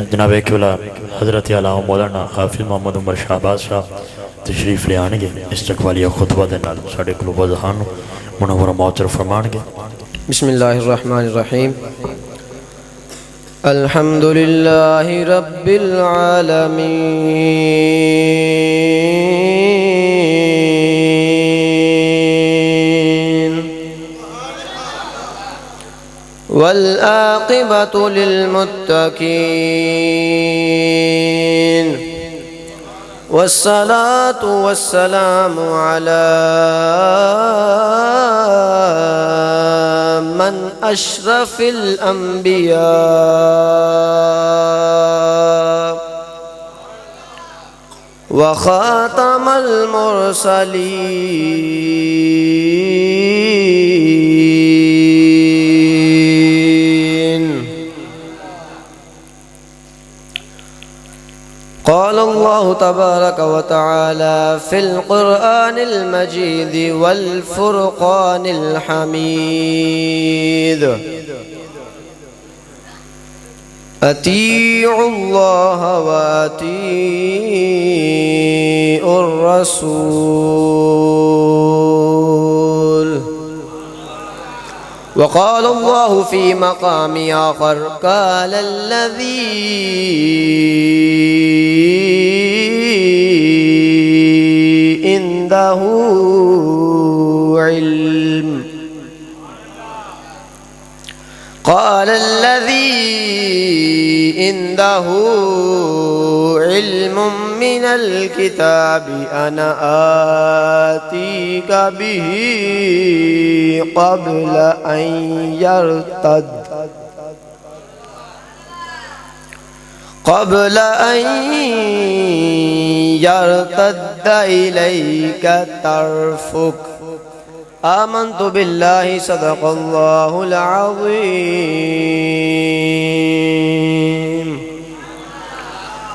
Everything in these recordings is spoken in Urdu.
جناب قبلہ حضرت اعلیٰ مولانا حافظ محمد عمر شہباز صاحب تشریف لے آنے گے استقبالیہ خطبہ دے نال ساڈے قلوب ذہان منور معطر فرمان گے۔ بسم اللہ الرحمن الرحیم الحمد للہ رب العالمین والعاقبۃ للمتقین والصلاة والسلام على من أشرف الأنبياء وخاتم المرسلين قال الله تبارك وتعالى في القرآن المجيد والفرقان الحميد أطيعوا الله وأطيعوا الرسول وقال الله في مقام آخر قال الذي عنده علم قال الذي عنده علم من الكتاب أنا آتيك به قبل أن يرتد إليك طرفك آمنت بالله صدق الله العظيم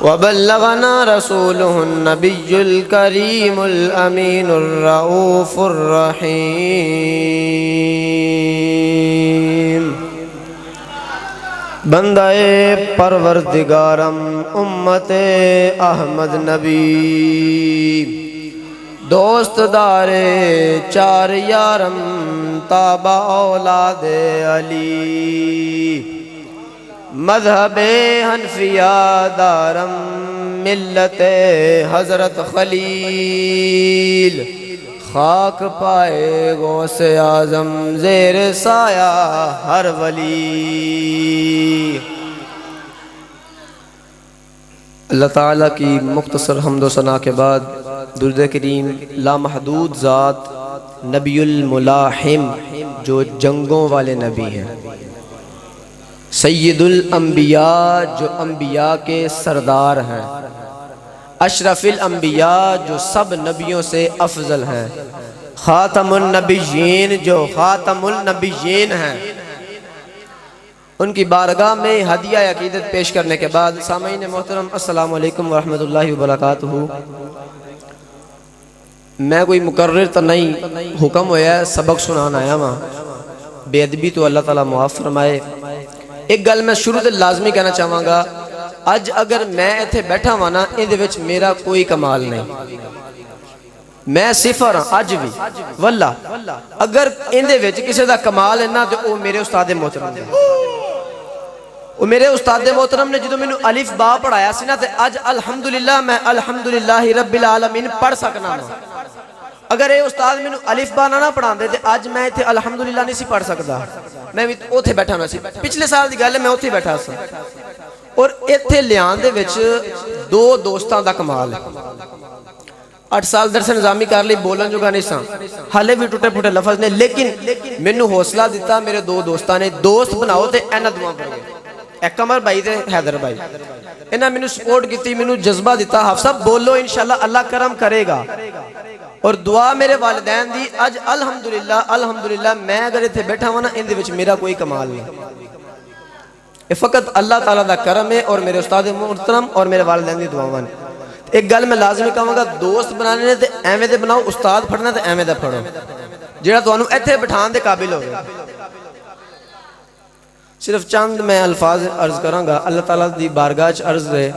وبلغنا رسوله النبي الكريم الأمين الرؤوف الرحيم بندہ پروردگارم امت احمد نبی دوست دار چار یارم تابع اولاد علی مذہب حنفیہ دارم ملت حضرت خلیل خاک پائے غوث اعظم زیر سایہ ہر ولی۔ اللہ تعالیٰ کی مختصر حمد و ثنا کے بعد درود کریم لامحدود ذات نبی الملاحم جو جنگوں والے نبی ہیں، سید الانبیاء جو انبیاء کے سردار ہیں، اشرف الانبیاء جو سب نبیوں سے افضل ہیں، خاتم النبیین جو خاتم النبیین ہیں، ان کی بارگاہ میں ہدیہ عقیدت پیش کرنے کے بعد سامعین محترم السلام علیکم ورحمۃ اللہ وبرکاتہ۔ میں کوئی مقرر تو نہیں، حکم ہویا ہے سبق سنانا آیا وہاں، بے ادبی تو اللہ تعالیٰ معاف فرمائے۔ ایک گل میں شروع سے لازمی کہنا چاہوں گا، اج اگر میں ایتھے بیٹھا ہوا نا اندے وچ میرا کوئی کمال نہیں، میں صفر ہاں اج بھی واللہ، اگر اندے وچ کسی دا کمال ہے نا تو وہ میرے استاد محترم نے، وہ میرے استاد محترم نے جدو مینوں الف با پڑھایا سی نا تے اج الحمدللہ میں الحمدللہ رب العالمین پڑھ سکنا نا۔ اگر اے استاد مینوں الف با نہ پڑھاندے تے اج میں ایتھے الحمدللہ نہیں سی پڑھ سکدا، میں بھی اوتھے بیٹھا ہونا سی، پچھلے سال دی گل ہے میں اوتھے بیٹھا سا، اور ایتھے لیان دے وچ دو دوستاں دا کمال ہے۔ 8 سال درس نظامی کر لی، بولن جو گانے ساں، حالے بھی ٹوٹے پھوٹے لفظ نے، لیکن مینوں حوصلہ دیتا میرے دو دوستاں نے، دوست بناؤ تے اینا دعا پڑھو، ایک قمر بھائی تے حیدر بھائی، انہاں مینوں سپورٹ کیتی، مینوں جذبہ دیتا، حافظ بولو انشاءاللہ اللہ کرم کرے گا، اور دعا میرے والدین دی اج الحمدللہ میں اگر اتھے بیٹھا ہوں نا اندے وچ میرا کوئی کمال نہیں، یہ فقط اللہ تعالیٰ دا کرم ہے اور میرے استاد محترم اور میرے والدین دی دعاواں۔ ایک گل میں لازمی کہوں گا، دوست بنانے نے تے ایویں دے بناؤ، استاد پڑھنا تے ایویں دے پڑھو جیڑا تانوں ایتھے بٹھان دے قابل ہوگا۔ صرف چند میں الفاظ عرض کراں گا. اللہ تعالیٰ دی بارگاہ چ عرض ہے،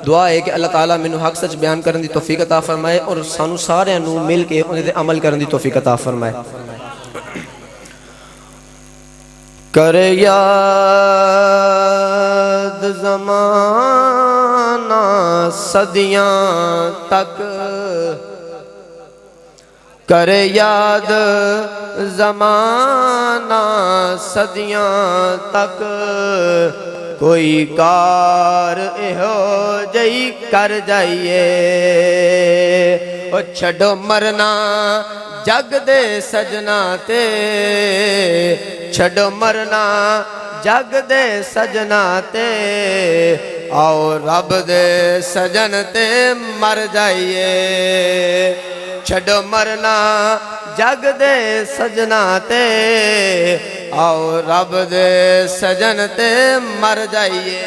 دعا ہے کہ اللہ تعالیٰ مینوں حق سچ بیان کرن دی توفیق عطا فرمائے اور سانو سارے نو مل کے انہاں تے عمل کرن دی توفیق عطا فرمائے. کر یاد زمانہ صدیاں تک، کر یاد زمانہ صدیاں تک، کوئی کار اہو جئی کر جائیے. او چھڑو مرنا جگ دے سجنا تے، چھڑو مرنا جگ دے سجنا تے، آؤ رب دے سجن تے مر جائیے. چھڑو مرنا جگ دے سجنا تے، آؤ رب دے سجن تے مر جائیے.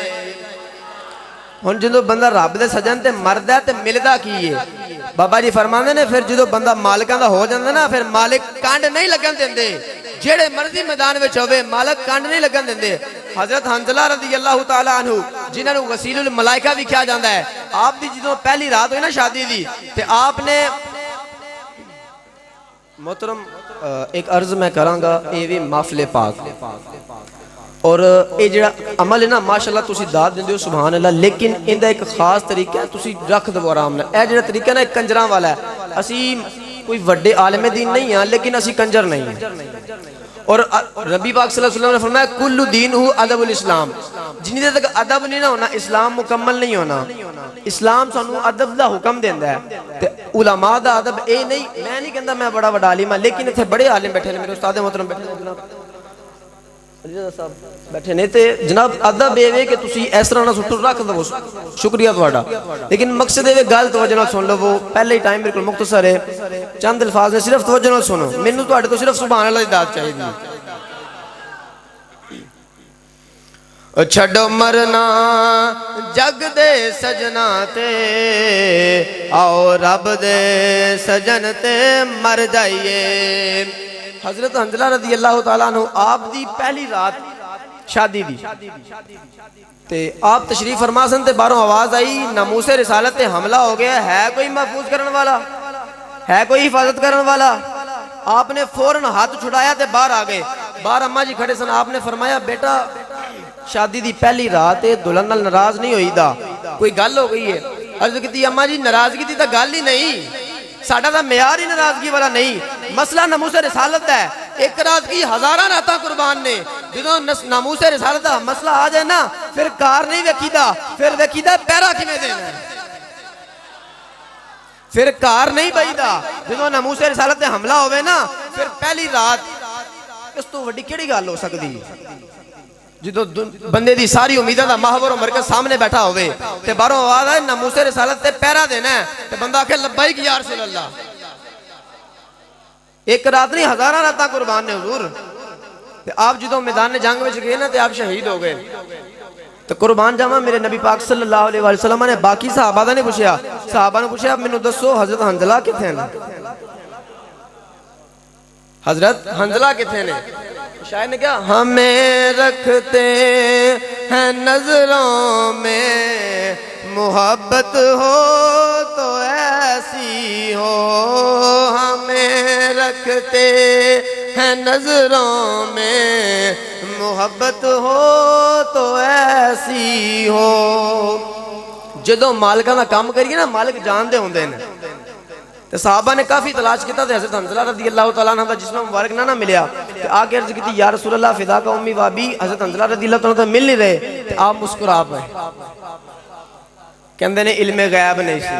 ہن جدوں بندہ رب دے سجن تے مردا تے ملدا کی ہے؟ بابا جی فرماندے نے پھر جدوں بندہ مالکاں دا ہو جاندا نا، پھر مالک کانڈ نہیں لگن دیندے. جیڑے مرضی میدان وچ ہوے مالک کانڈ نہیں لگن دیندے. حضرت حنظلہ رضی اللہ تعالیٰ عنہ جنہاں نوں غسیل الملائکہ بھی کہا جاندا ہے، آپ دی جدوں پہلی رات ہوئی نا شادی دی تے آپ نے محترم ایک عرض میں کراں گا، اے وی محفل پاک اور اے جڑا عمل ہے نا ماشاءاللہ تسی داد دیندے ہو سبحان اللہ، لیکن ان دا ایک خاص طریقہ ہے، تسی رکھ دو آرام نال. اے جڑا طریقہ نا ایک کنجراں والا ہے. اسی کوئی وڈے عالم دین نہیں ہیں لیکن اسی کنجر نہیں ہیں. اور ربی پاک صلی اللہ علیہ وسلم نے فرمایا کل دین ہو ادب الاسلام، جنہی دیر تک ادب نہیں نہ ہونا اسلام مکمل نہیں ہونا. اسلام سانو ادب دا حکم دیندا ہے تے علماء دا ادب اے نہیں. میں نہیں کہندا میں بڑا وڈا عالم ہاں، لیکن اتنے بڑے عالم بیٹھے نے، میرے استاد محترم بیٹھے نے، جناب علیزادہ صاحب بیٹھے نے، تے جناب ادب اے وے کہ تسی اس طرح نہ سٹو رکھ دو. شکریہ تہاڈا. لیکن مقصد اے وے گل توجہ نال سن لو. وہ پہلے ہی ٹائم بالکل مختصر ہے، چند الفاظ نے، صرف توجہ نال سنو. مینوں تہاڈے تو صرف سبحان اللہ دی داد چاہیے. چھڑو مرنا جگ دے سجنا تے، آؤ رب دے سجن تے مر جائیے. حضرت حنظلہ رضی اللہ تعالیٰ عنہ آپ دی پہلی رات شادی دی تے آپ تشریف فرما سن تے باہروں آواز آئی ناموس رسالت تے حملہ ہو گیا ہے. کوئی محفوظ کرن والا ہے، کوئی حفاظت کرن والا؟ آپ نے فوراً ہاتھ چھڑایا تے باہر آ گئے. باہر اماں جی کھڑے سن. آپ نے فرمایا بیٹا شادی دی پہلی رات ہے، دلہن نال ناراض نہیں ہوئی دا، کوئی گل ہو گئی ہے؟ عرض کیتی اماں جی ناراضگی دی تا گل ہی نہیں، ساڈا دا معیار ہی ناراضگی والا نہیں. مسئلہ ناموس رسالت ہے. ایک رات کی ہزاراں راتاں قربان نے. جدوں ناموس رسالت دا مسئلہ آ جائے نا پھر کار نہیں ویکھیدا، پھر ویکھیدا پیرا کیویں دینا ہے. پھر کار نہیں بئیدا. جدوں ناموس رسالت تے حملہ ہوئے نا پھر پہلی رات اس تو وڈی کیڑی گل ہو سکدی؟ جدو بندے دی ساری امیدہ دا محور و مرکز سامنے بیٹھا ہوئے تے باہروں آواز آئے ناموس رسالت تے پیرا دینا ہے تے بندہ آکھے لبائک یا رسول اللہ. ایک رات نہیں ہزاراں راتاں قربان نے حضور. تے آپ جدو میدان جنگ وچ گئے نا تے آپ شہید ہو گئے. تے قربان جاواں میرے نبی پاک صلی اللہ علیہ وسلم نے باقی صحابہ دا نے پوچھیا، صحابہ نے پوچھیا مینوں دسو حضرت حنظلہ کتھے نے؟ حضرت حنظلہ کتھے نے؟ شاعر نے کہا ہمیں رکھتے ہیں نظروں میں، محبت ہو تو ایسی ہو. ہمیں رکھتے ہیں نظروں میں، محبت ہو تو ایسی ہو. جدوں مالکاں دا کام کریے نا مالک جان دے ہوندے نے. صحابہ نے کافی تلاش کیتا تے حضرت حنظلہ رضی اللہ تعالیٰ عنہ دا جسم مبارک نہ ملیا. آگے عرض کی یا رسول اللہ فدا کا امی وابی. حضرت حنظلہ رضی اللہ تعالیٰ عنہ مل نہیں رہے. آپ مسکرا پائے کہندے نے علم غیب نہیں سی.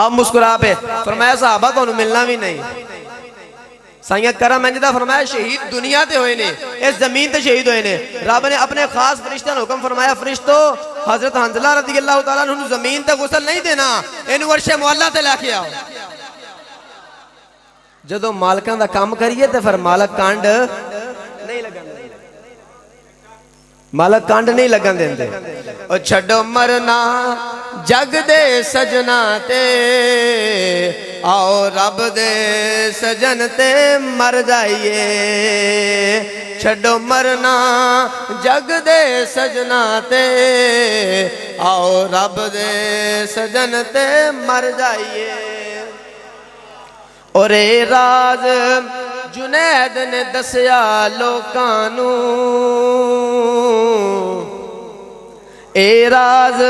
آپ مسکرا پہ فرمایا صحابہ تو انہوں ملنا بھی نہیں. سائیاں کرم انجدہ فرمایا شہید دنیا تے ہوئے نے، اس زمین تے شہید ہوئے نے. رب نے اپنے خاص فرشتہ نے حکم فرمایا فرشتو حضرت حنظلہ رضی اللہ تعالیٰ عنہ زمین تے غسل نہیں دینا، انہوں عرش معلیٰ تے لے کے آؤ. جدو مالکان دا کام کریے تے پھر مالک کانڈ نہیں لگن دے. مالک کانڈ نہیں لگن دے. اور چھڑو مرنا جگ دے سجنا تے، آؤ رب دے سجن تے مر جائیے. چھڈو مرنا جگ دے سجنا تے آؤ رب دے سجن تے مر جائیے اور اے راز جنید نے دسیا لوکانو اے راز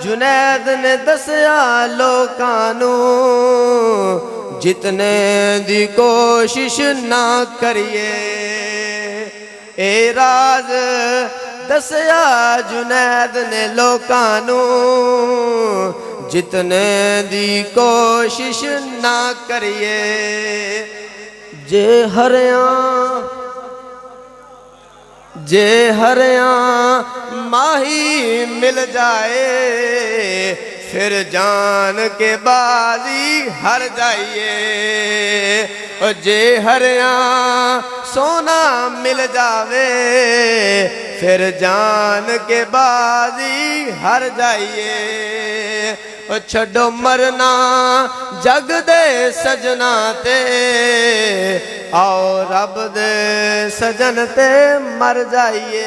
جنید نے دسیا لوکانو جتنے دی کوشش نہ کریے اے راز دسیا جنید نے لوکانو جتنے دی کوشش نہ کریے جے ہریاں ماہی مل جائے پھر جان کے بازی ہر جائیے جے ہریاں سونا مل جاوے پھر جان کے بازی ہر جائیے چھڈو مرنا جگ دے سجنا تے آؤ رب دے سجن تے مر جائیے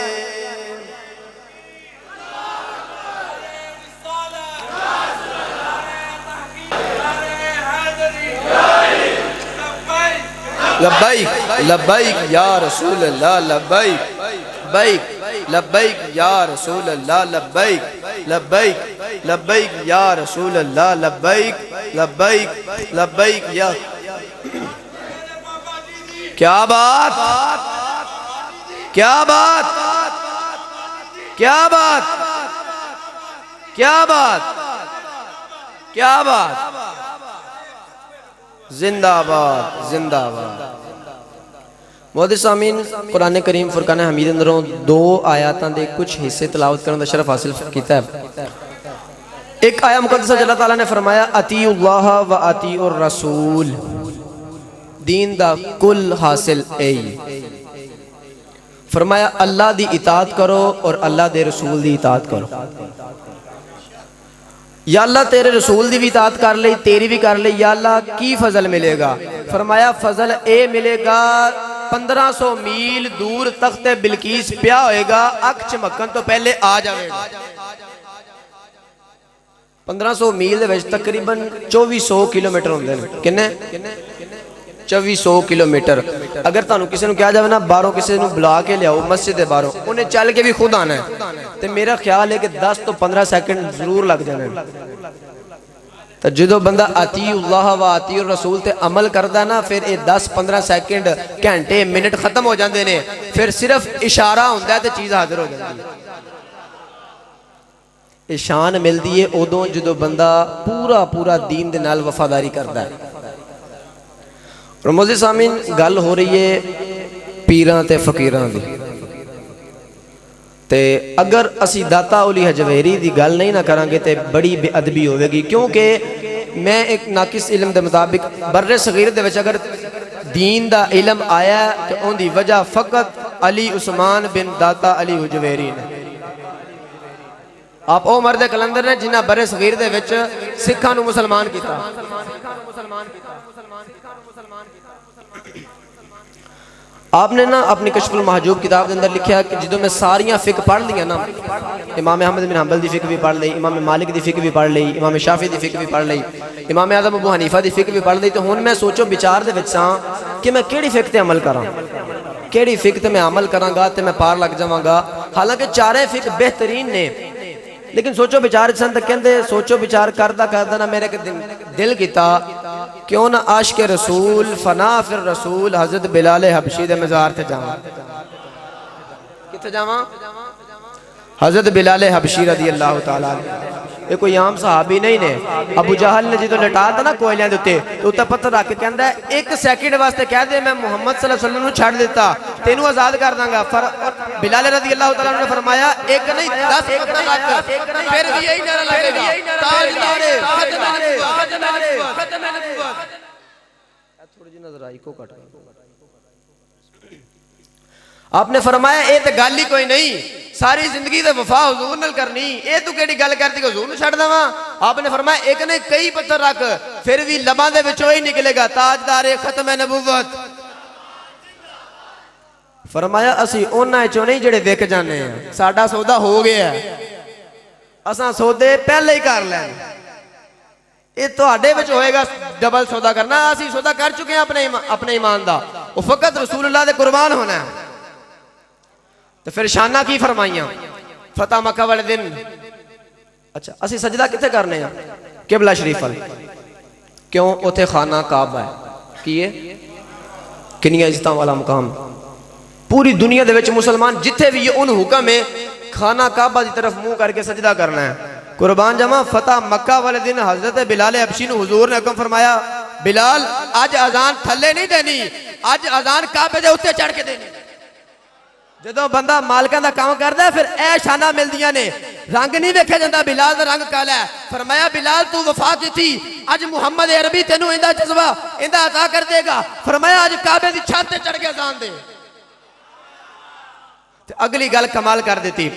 لبیک لبیک یا رسول اللہ لبیک لبیک لبیک یا رسول اللہ لبیک لبیک لبیک یا رسول اللہ لبیک لبیک لبیک یا کیا بات کیا بات کیا بات کیا بات کیا بات زندہ باد زندہ باد محترم سامعین قرآن کریم فرقان حمید اندروں دو آیاتاں دے کچھ حصے تلاوت کرنے دا شرف حاصل کیتا ہے ایک آیہ مقدسہ اللہ تعالیٰ نے فرمایا اطیعوا اللہ و اطیعوا الرسول دین دا کل حاصل اے فرمایا اللہ دی اطاعت کرو اور اللہ دے رسول دی اطاعت کرو یا اللہ تیرے رسول دی بھی اطاعت کر لئی تیری بھی کر لئی یا اللہ کی فضل ملے گا فرمایا فضل اے ملے گا 1500 میل دور تخت بلقیس پیا ہوئے گا اکھ چمکن تو پہلے آ جاوے گا 1500 میل دے وچ تقریباً 2400 کلومیٹر ہوندے ہیں کنے 2400 کلومیٹر اگر تانوں کسی نوں کہا جاوے نا باہروں کسی نوں بلا کے لیاؤ مسجد دے باہروں انہیں چل کے بھی خود آنا ہے تے میرا خیال ہے کہ 10 تو 15 سیکنڈ ضرور لگ جانے تو جدو بندہ اطیع اللہ و اطیع الرسول تے عمل کردہ نا پھر 10-15 سیکنڈ گھنٹے منٹ ختم ہو جاندے نے پھر صرف اشارہ ہوندہ ہے تے چیز حاضر ہو جاندی ہے اشان مل دیئے ادوں جدو بندہ پورا دین دے نال وفاداری کردہ ہے اور موزی سامین گل ہو رہی ہے پیران تے فقیران دی تے اگر اسی داتا اولی حجویری دی گل نہیں نہ کرانگے تے بڑی بے ادبی ہوئے گی کیونکہ میں ایک ناقص علم دے مطابق بر صغیر دے وچ اگر دین دا علم آیا تو ان دی وجہ فقط علی عثمان بن داتا علی حجویری نے آپ او مرد کلندر نے جنہ بر صغیر دے وچ سکھاں نو مسلمان کیتا آپ نے نا اپنی کشف المحجوب کتاب کے اندر لکھا کہ جدو میں ساریاں فقہ پڑھ لیا نا امام احمد بن حنبل دی فقہ بھی پڑھ لئی امام مالک دی فقہ بھی پڑھ لئی امام شافعی دی فقہ بھی پڑھ لئی امام اعظم ابو حنیفہ دی فقہ بھی پڑھ لئی تو ہن میں سوچو بچار دے وچ ساں کہ میں کیڑی فقہ تے عمل کراں کیڑی فقہ تے میں عمل کراں گا تے میں پار لگ جاواں گا حالانکہ چارے فقہ بہترین نے لیکن سوچو بچار سن تک کہندے سوچو بچار کردہ نا میرے دل کیتا کیوں نہ عاشق رسول فنا فر رسول حضرت بلال حبشی دے مزار تے جاواں کتے جاواں حضرت بلال حبشی رضی اللہ تعالیٰ یہ کوئی عام صحابی نہیں نے ابو جہل نے جدو لٹا تھا نا کوئلیاں دیتے تو اتنا پتھر رکھ کے کہندہ ہے 1 سیکنڈ واسطے کہہ دے میں محمد صلی اللہ علیہ وسلم نے چھاڑ دیتا تینوں آزاد کر داں گا بلال رضی اللہ تعالیٰ نے فرمایا 1 نہیں 10 پتھر رکھ پھر بھی یہی نعرہ لگے گا تاجدار ختم نبوت تھوڑی جی نظر آئی کو کٹ آپ نے فرمایا اے تے گل ہی کوئی نہیں ساری زندگی تے وفا حضور نال کرنی اے تو کیڑی گل کرتی کہ حضور نوں چھڈ داواں آپ نے فرمایا ایک نے کئی پتھر رکھ پھر بھی لباں دے وچوں ہی نکلے گا تاجدار ختم نبوت فرمایا اسی اونا چوں نہیں جڑے وک جانے ہیں، ساڈا سودا ہو گیا ہے، اساں سودے پہلے ہی کر لیں، یہ تواڈے وچ ہوئے گا ڈبل سودا کرنا، اسی سودا کر چکے ہیں اپنے ایمان دا، وہ فقط رسول اللہ دے قربان ہونا ہے۔ تو پھر شانہ کی فرمائیاں فتح مکہ والے دن، اچھا اسی سجدہ کتے کرنے ہیں؟ قبلہ شریف وال، کیوں؟ اوتھے خانہ کعبہ ہے، کیے کنیا عزتاں والا مقام، پوری دنیا دے وچ مسلمان جتھے بھی یہ ان حکم ہے خانہ کعبہ دی طرف منہ کر کے سجدہ کرنا ہے۔ قربان جمع فتح مکہ والے دن حضرت بلال حبشی نو حضور نے حکم فرمایا، بلال اج اذان تھلے نہیں دینی، اج اذان کعبے دے اوتے چڑھ کے دینی۔ جدوں بندہ مالکاں دا کام کردا ہے پھر اے شانہ ملدیاں نے، رنگ نہیں ویکھیا جاندا بلال دا رنگ کالا ہے۔ فرمایا بلال تو وفا کیتی، اج محمد عربی تینوں ایندا جذبہ ایندا عطا کر دے گا، فرمایا اج کعبے دی چھت تے چڑھ کے اذان دے۔ اگلی گل کمال کر دیتی،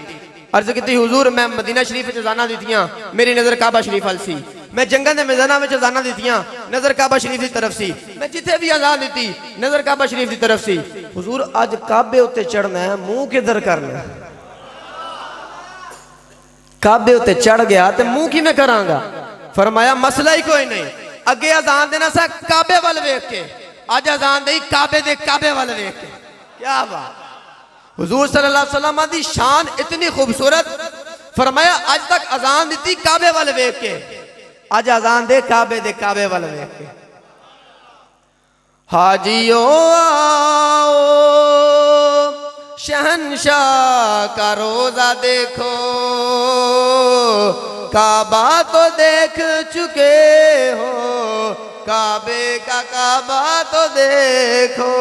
عرض کیتی حضور میں مدینہ شریف وچ اذاناں دتیاں، میری نظر کعبہ شریف ال سی، میں جنگاں دے میداناں وچ اذاناں دتیاں، نظر کعبہ شریف دی طرف سی، میں جتھے بھی اذان دتی نظر کعبہ شریف دی طرف سی۔ حضور اج کعبے اتے چڑھنا ہے، منہ کدھر کرنا ہے؟ کعبے اتے چڑھ گیا تے منہ کی میں کراں گا؟ فرمایا مسئلہ ہی کوئی نہیں، اگے اذان دینا سا کعبے وال ویکھ کے، اج اذان دئی کعبے دے کعبے وال ویکھ کے۔ کیا بات! حضور صلی اللہ علیہ وسلم دی شان اتنی خوبصورت، فرمایا آج تک اذان دیتی کعبے والے ویکھ کے، آج اذان دے کعبے والے ویکھ کے۔ حاجیو آؤ شہنشاہ کا روزہ دیکھو، کعبہ تو دیکھ چکے ہو، کعبے کا کعبہ تو دیکھو۔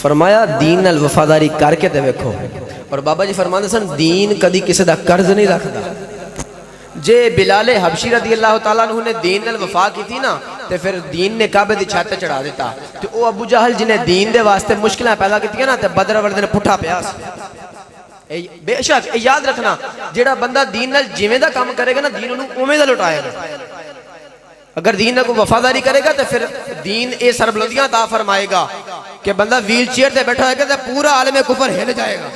فرمایا دین نال وفاداری کر کے تے ویکھو، اور بابا جی فرماندے سن دین کدی کسی دا قرض نہیں رکھدا۔ جے بلال حبشی رضی اللہ تعالیٰ عنہ نے دین نال وفا کی تھی نا تے پھر دین نے کعبے دی چھت چڑھا دیتا، تے او ابو جہل جنہیں دین دے واسطے مشکلیں پیدا کیتیاں نا تے بدر والے دن پٹھا پیا سی۔ بے شک یاد رکھنا، جیڑا بندہ دین نال جویں دا کام کرے گا نا دین انہوں اوویں دا لٹائے گا۔ اگر دین کو وفاداری کرے گا تو پھر دین اے سربلندیاں عطا فرمائے گا کہ بندہ ویل چیئر تے بیٹھا ہے کہ پورا عالم کفر ہل جائے گا۔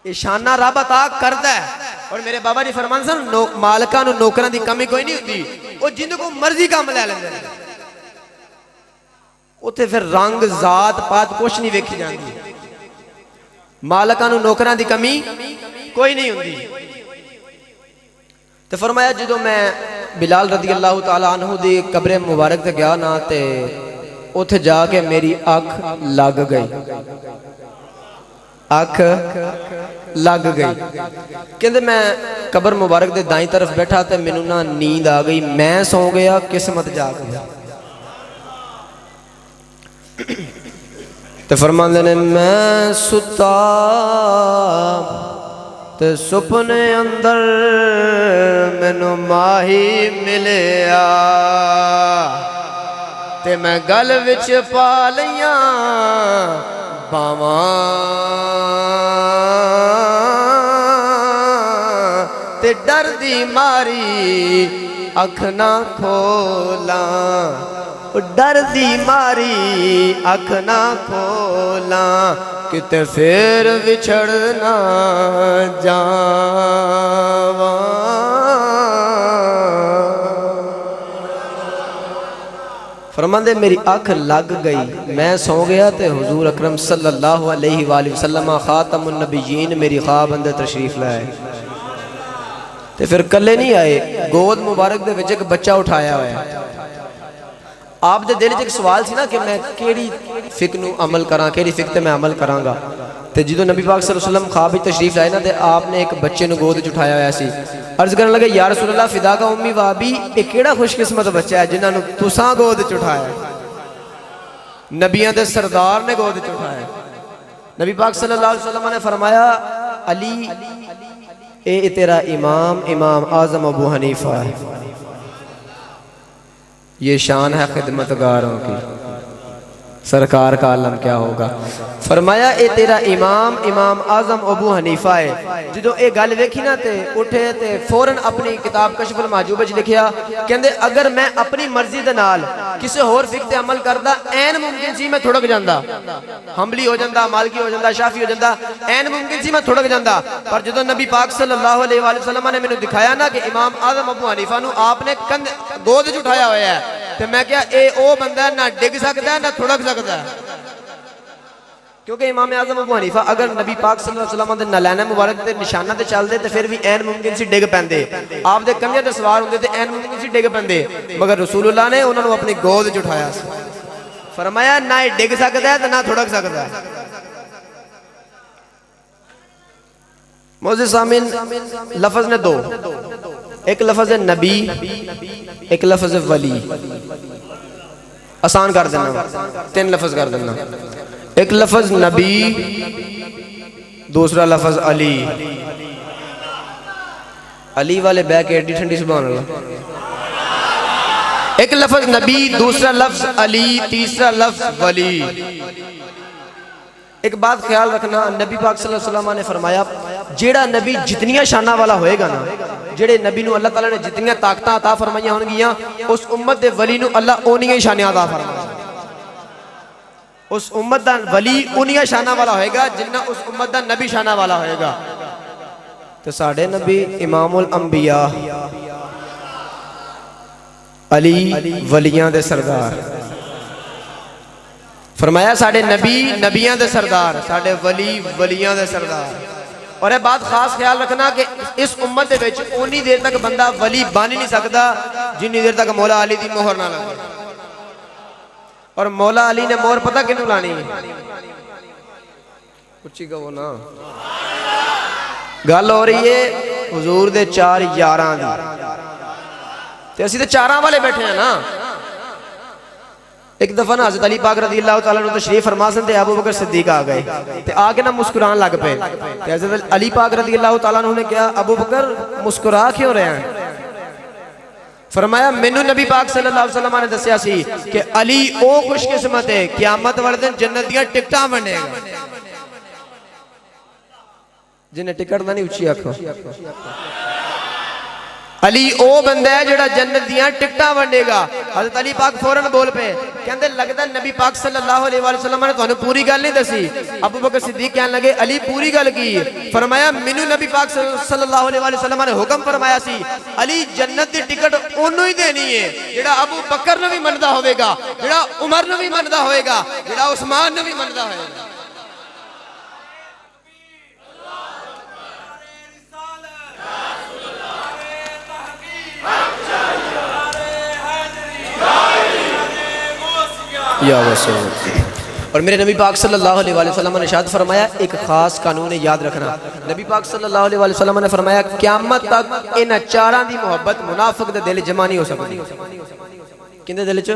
یہ شانہ رب عطا کرتا ہے، اور میرے بابا جی فرمان سن مالکاں نو نوکراں دی کمی کوئی نہیں ہوتی، وہ جن کو مرضی کام لے لیندے ہیں، اوتھے پھر رنگ ذات پات کچھ نہیں ویکھی جاندی۔ مالکاں نو نوکراں دی کمی کوئی نہیں ہوتی۔ تو فرمایا جدو میں بلال رضی اللہ تعالیٰ عنہ دی قبر مبارک تے گیا نا تے اوتھے جا کے میری آنکھ لگ گئی، آنکھ لگ گئی، کہندے میں قبر مبارک دے دائیں طرف بیٹھا تے مینوں نا نیند آ گئی، میں سو گیا قسمت جاگ گیا۔ تے فرماندے نے میں ستا تے سپنے اندر مینوں ماہی ملیا، تے میں گل وچ پا لیاں باواں، تے ڈر دی ماری اکھ نہ کھولاں، ڈر دی ماری اکھ نہ کھولاں، کتے پھر وچھڑ نہ جاواں۔ فرماندے میری آنکھ لگ گئی، میں سو گیا تے حضور اکرم صلی اللہ علیہ وآلہ وسلم خاتم النبیین میری خواب اندر تشریف لائے، تے پھر کلے نہیں آئے، گود مبارک دے وچ ایک بچہ اٹھایا ہوئے۔ آپ دے دل ایک سوال سی نا کہ میں کیڑی فکر نو عمل کراں، کیڑی فکر تے میں عمل کراں گا، تے جدو نبی پاک صلی اللہ علیہ وسلم خواب تشریف لائے نا تے آپ نے ایک بچے نو گود اٹھایا ہوا سی، عرض کرنے لگے یا رسول اللہ فدا کا امی وابی، ایک کیڑا خوش قسمت بچہ ہے جنہاں نو تساں گود اٹھایا، نبیان دے سردار نے گود اٹھایا۔ نبی پاک صلی اللہ علیہ وسلم نے فرمایا علی اے تیرا امام اعظم ابو حنیفہ ہے، یہ شان ہے خدمتگاروں کی، سرکار کا عالم کیا ہوگا. فرمایا اے تیرا امام امام اعظم ابو حنیفہ ہے. جدو اے گل ویکھی نا تے اٹھے تے فوراً اپنی کتاب کشف المحجوب وچ لکھیا کہندے اگر میں اپنی مرضی دے نال کسے ہور فقہ تے عمل کردا این ممکن سی میں تھڑک جاندا, حنبلی ہو جاندا, مالکی ہو جاندا, شافعی ہو جاندا, این ممکن سی میں تھڑک جاندا. پر جدو نبی پاک صلی اللہ علیہ وآلہ وسلم نے مینوں دکھایا نا کہ امام اعظم ابو حنیفہ نو آپ نے گود وچ اٹھایا ہویا ہے تے میں کہیا اے او بندہ نہ ڈگ سکدا ہے نہ تھڑک سکدا ہے. کیونکہ امام اعظم ابو حنیفہ اگر نبی پاک صلی اللہ علیہ وسلم دے نالین مبارک تے نشانہ تے چل دے تے پھر بھی این ممکن سی ڈگ پیندے, آپ دے کندھے تے سوار ہوندے تے این ممکن سی ڈگ پیندے, مگر رسول اللہ نے انہاں نو اپنی گود وچ اٹھایا سی. فرمایا نہ ڈگ سکدا ہے تے نہ تھڑک سکدا ہے. معزز سامعین, لفظ نے دو, ایک لفظ ہے نبی, ایک لفظ ہے ولی. آسان کر دینا, 3 لفظ کر دینا. ایک لفظ نبی, دوسرا لفظ علی. علی والے بے کے ایڈی ٹھنڈی سبحان اللہ. ایک لفظ نبی, دوسرا لفظ علی, تیسرا لفظ ولی. ایک بات خیال رکھنا, نبی پاک صلی اللہ علیہ وسلم نے فرمایا جیڑا نبی جتنیاں شانہ والا ہوئے گا نا, جیڑے نبی نو اللہ تعالیٰ نے جتنیاں طاقتاں عطا فرمائیاں ہوں گیاں, اس امت دے ولی نو اللہ اونیاں شانہ عطا فرمائے. اس امت دا ولی اونیاں شانہ والا ہوئے گا جنہ اس امت دا نبی شانہ والا ہوئے گا. تو ساڑھے نبی امام الانبیاء علی ولیاں دے سردار. فرمایا ساڑھے نبی نبیاں دے سردار, ساڑھے ولی ولیاں دے سردار. اور یہ بات خاص خیال رکھنا کہ اس امت دے وچ اونی دیر تک بندہ ولی بن نہیں سکتا جنی دیر تک مولا علی دی مہر نہ لگے. اور مولا علی نے مہر پتہ کنوں لانی ہے؟ کچھ کہو نا. گل ہو رہی ہے حضور دے 4 یاراں دی, تے اسی تے 4 والے بیٹھے ہیں نا. ایک دفعہ نا حضرت علی پاک رضی اللہ تعالیٰ عنہ تشریف فرما سن تے ابو بکر صدیق آ گئے تے آگے نا مسکران لگ پے. تے حضرت علی پاک رضی اللہ تعالیٰ عنہ نے کہا ابو بکر مسکرا کیوں رہے ہیں؟ فرمایا مینوں نبی پاک صلی اللہ علیہ وسلم نے دسیا سی کہ علی او خوش قسمت ہے قیامت والے دن جنت دیاں ٹکٹاں بنے گا. جنہیں ٹکٹ دا نہیں اچھی آکھو. علی او بندہ ہے جڑا جنت دیاں ٹکٹاں ونڈے گا. حضرت علی پاک فوراً بول پہ کہندے لگدا نبی پاک صلی اللہ علیہ وآلہ وسلم نے تانوں پوری گل نہیں دسی. ابو بکر صدیق کہنے لگے علی پوری گل کی؟ فرمایا مینوں نبی پاک صلی اللہ علیہ وآلہ وسلم نے حکم فرمایا سی علی جنت دی ٹکٹ اونوں ہی دینی ہے جڑا ابو بکر نو بھی مندا ہوے گا, جڑا عمر نو بھی مندا ہوے گا, جڑا عثمان نو بھی مندا ہوے گا. یا رسول. اور میرے نبی پاک صلی اللہ علیہ وآلہ وسلم نے ارشاد فرمایا ایک خاص قانون یاد رکھنا. نبی پاک صلی اللہ علیہ وآلہ وسلم نے فرمایا قیامت تک انہاں 4 دی محبت منافق دے دل جمع نہیں ہو سکتی. کندے دل چ؟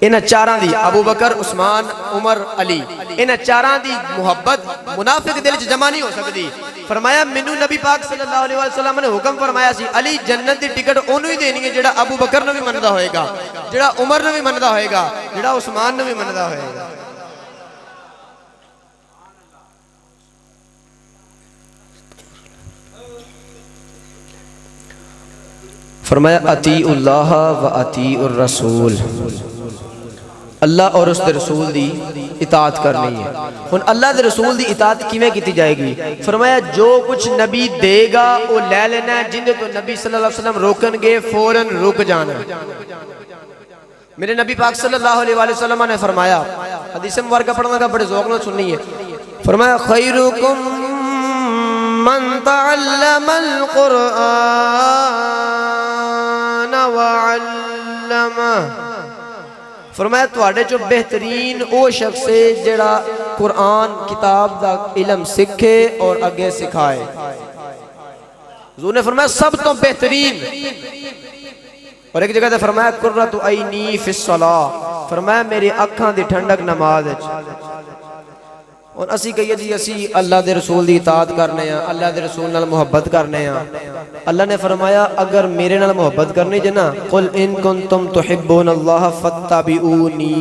انہاں 4 دی, ابو بکر, عثمان, عمر, علی, انہاں 4 دی محبت منافق دل چ جمع نہیں ہو سکتی. فرمایا مینوں نبی پاک صلی اللہ علیہ وآلہ وسلم نے حکم فرمایا سی علی جنت دی ٹکٹ اونوں ہی دینی ہے جڑا ابو بکر نو بھی مندا ہوئے گا, جڑا عمر نو بھی مندا ہوئے گا, جڑا عثمان نو بھی مندا ہوئے گا. فرمایا اطیعوا اللہ و اطیعوا الرسول, اللہ اور اس دے رسول دی اطاعت کرنی ہے. ہن اللہ دے رسول دی اطاعت کیویں کیتی جائے گی؟ فرمایا جو کچھ نبی دے گا وہ لے لینا ہے, جن تو نبی صلی اللہ علیہ وسلم روکن گے فوراً رک جانا. میرے نبی پاک صلی اللہ علیہ وآلہ وسلم نے فرمایا, حدیث مبارکہ پڑھنا کا بڑے ذوق نال سننی ہے, فرمایا خیرکم من تعلم القرآن وعلمہ. فرمایا تواڈے جو بہترین او شخص ہے جڑا قرآن کتاب دا علم سکھے اور اگے سکھائے. حضور نے فرمایا سب تو بہترین. اور ایک جگہ تے فرمایا قرۃ عینی فی الصلاۃ, فرمایا میری اکھاں دی ٹھنڈک نماز وچ. اور اسی کہیے جی اسی اللہ دے رسول دی اطاعت کرنے ہیں, اللہ دے رسول نال محبت کرنے ہیں. اللہ نے فرمایا اگر میرے نال محبت کرنی جے نا قل ان کنتم تحبون اللہ فاتبعونی,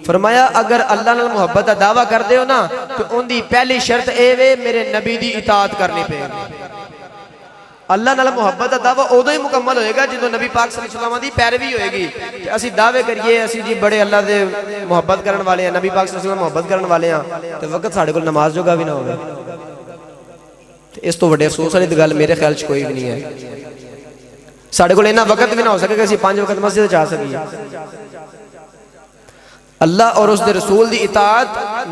فرمایا اگر اللہ نال محبت دا دعویٰ کر دے ہو نا تو ان دی پہلی شرط اے وے میرے نبی دی اطاعت کرنی پے اللہ نال محبت دا دعویٰ ادو ہی مکمل ہوئے گا جدو نبی پاک صلی اللہ علیہ وسلم دی پیروی ہوئے گی کہ اسی دعوے کریے اسی جی بڑے اللہ دے محبت کرن والے ہیں نبی پاک صلی اللہ علیہ وسلم محبت کرن والے ہیں تو وقت ساڑھے کو نماز جو گا بھی نہ ہوگا اس تو بڑے افسوس والی گل میرے خیال کوئی بھی نہیں ہے ساڑھے کو لینا وقت بھی نہ ہو سکے کہ اسی 5 وقت مسجد چاہ سکیے اللہ اور اس دے رسول دی اطاعت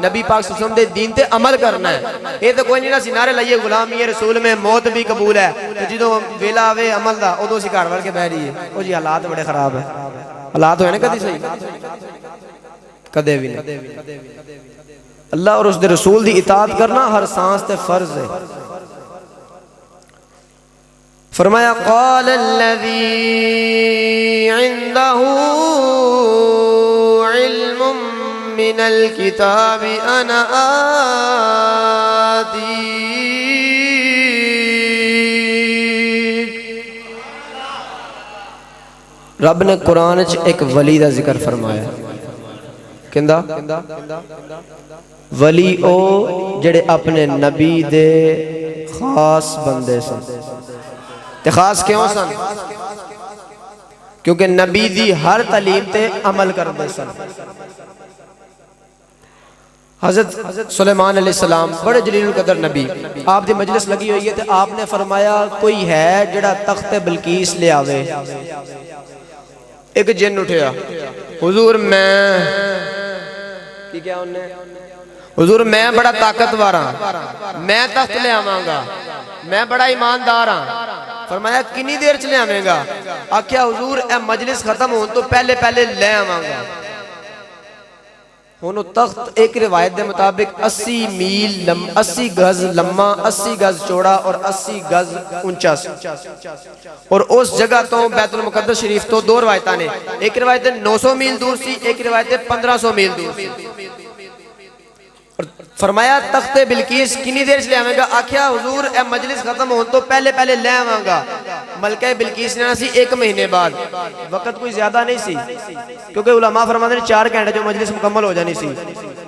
نبی پاک صلی اللہ علیہ وسلم دے دین تے عمل کرنا ہے یہ تو کوئی نہیں نا سنارے لئیے غلامی رسول میں موت بھی قبول ہے تو جدو ویلا آوے عمل دا ادو سی کار کے بہ رہی ہے وہ جی حالات بڑے خراب ہیں حالات ہوئے نا کدی صحیح کدے بھی نہیں اللہ اور اس دے رسول دی اطاعت کرنا ہر سانس تے فرض ہے فرمایا قال الذي عنده علم من الكتاب انا آتيك رب نے قرآن وچ ایک ولی دا ذکر فرمایا کہندا ولی او جڑے اپنے نبی دے خاص بندے سن تے خاص کیوں سن کیونکہ نبی دی ہر تعلیم تے عمل کردے سن حضرت سلیمان علیہ السلام بڑے جلیل القدر نبی آپ دی مجلس لگی ہوئی ہے تے آپ نے فرمایا کوئی ہے جڑا تخت بلقیس لے آوے ایک جن اٹھیا حضور میں کی کیا انہیں حضور میں بڑا طاقتور ہاں میں تخت لے آواں گا میں بڑا ایماندار ہاں فرمایا کنی دیر چلے آویں گا آکھیا حضور اے مجلس ختم ہون تو پہلے پہلے لے آواں گا ہونو تخت ایک روایت دے مطابق 80 گز لمبا 80 گز چوڑا اور 80 گز اونچا اور اس جگہ تو بیت المقدس شریف تو 2 روایتاں نے ایک روایت 900 میل دور سی ایک روایت 1500 میل دور سی اور فرمایا تخت بلقیس کنی دیر سے لے آویں گا آکھیا حضور اے مجلس ختم ہون تو پہلے پہلے لے آواں گا ملکہ بلقیس نے سی 1 مہینے بعد وقت کوئی زیادہ نہیں سی کیونکہ علماء فرماتے ہیں 4 گھنٹے جو مجلس مکمل ہو جانی سی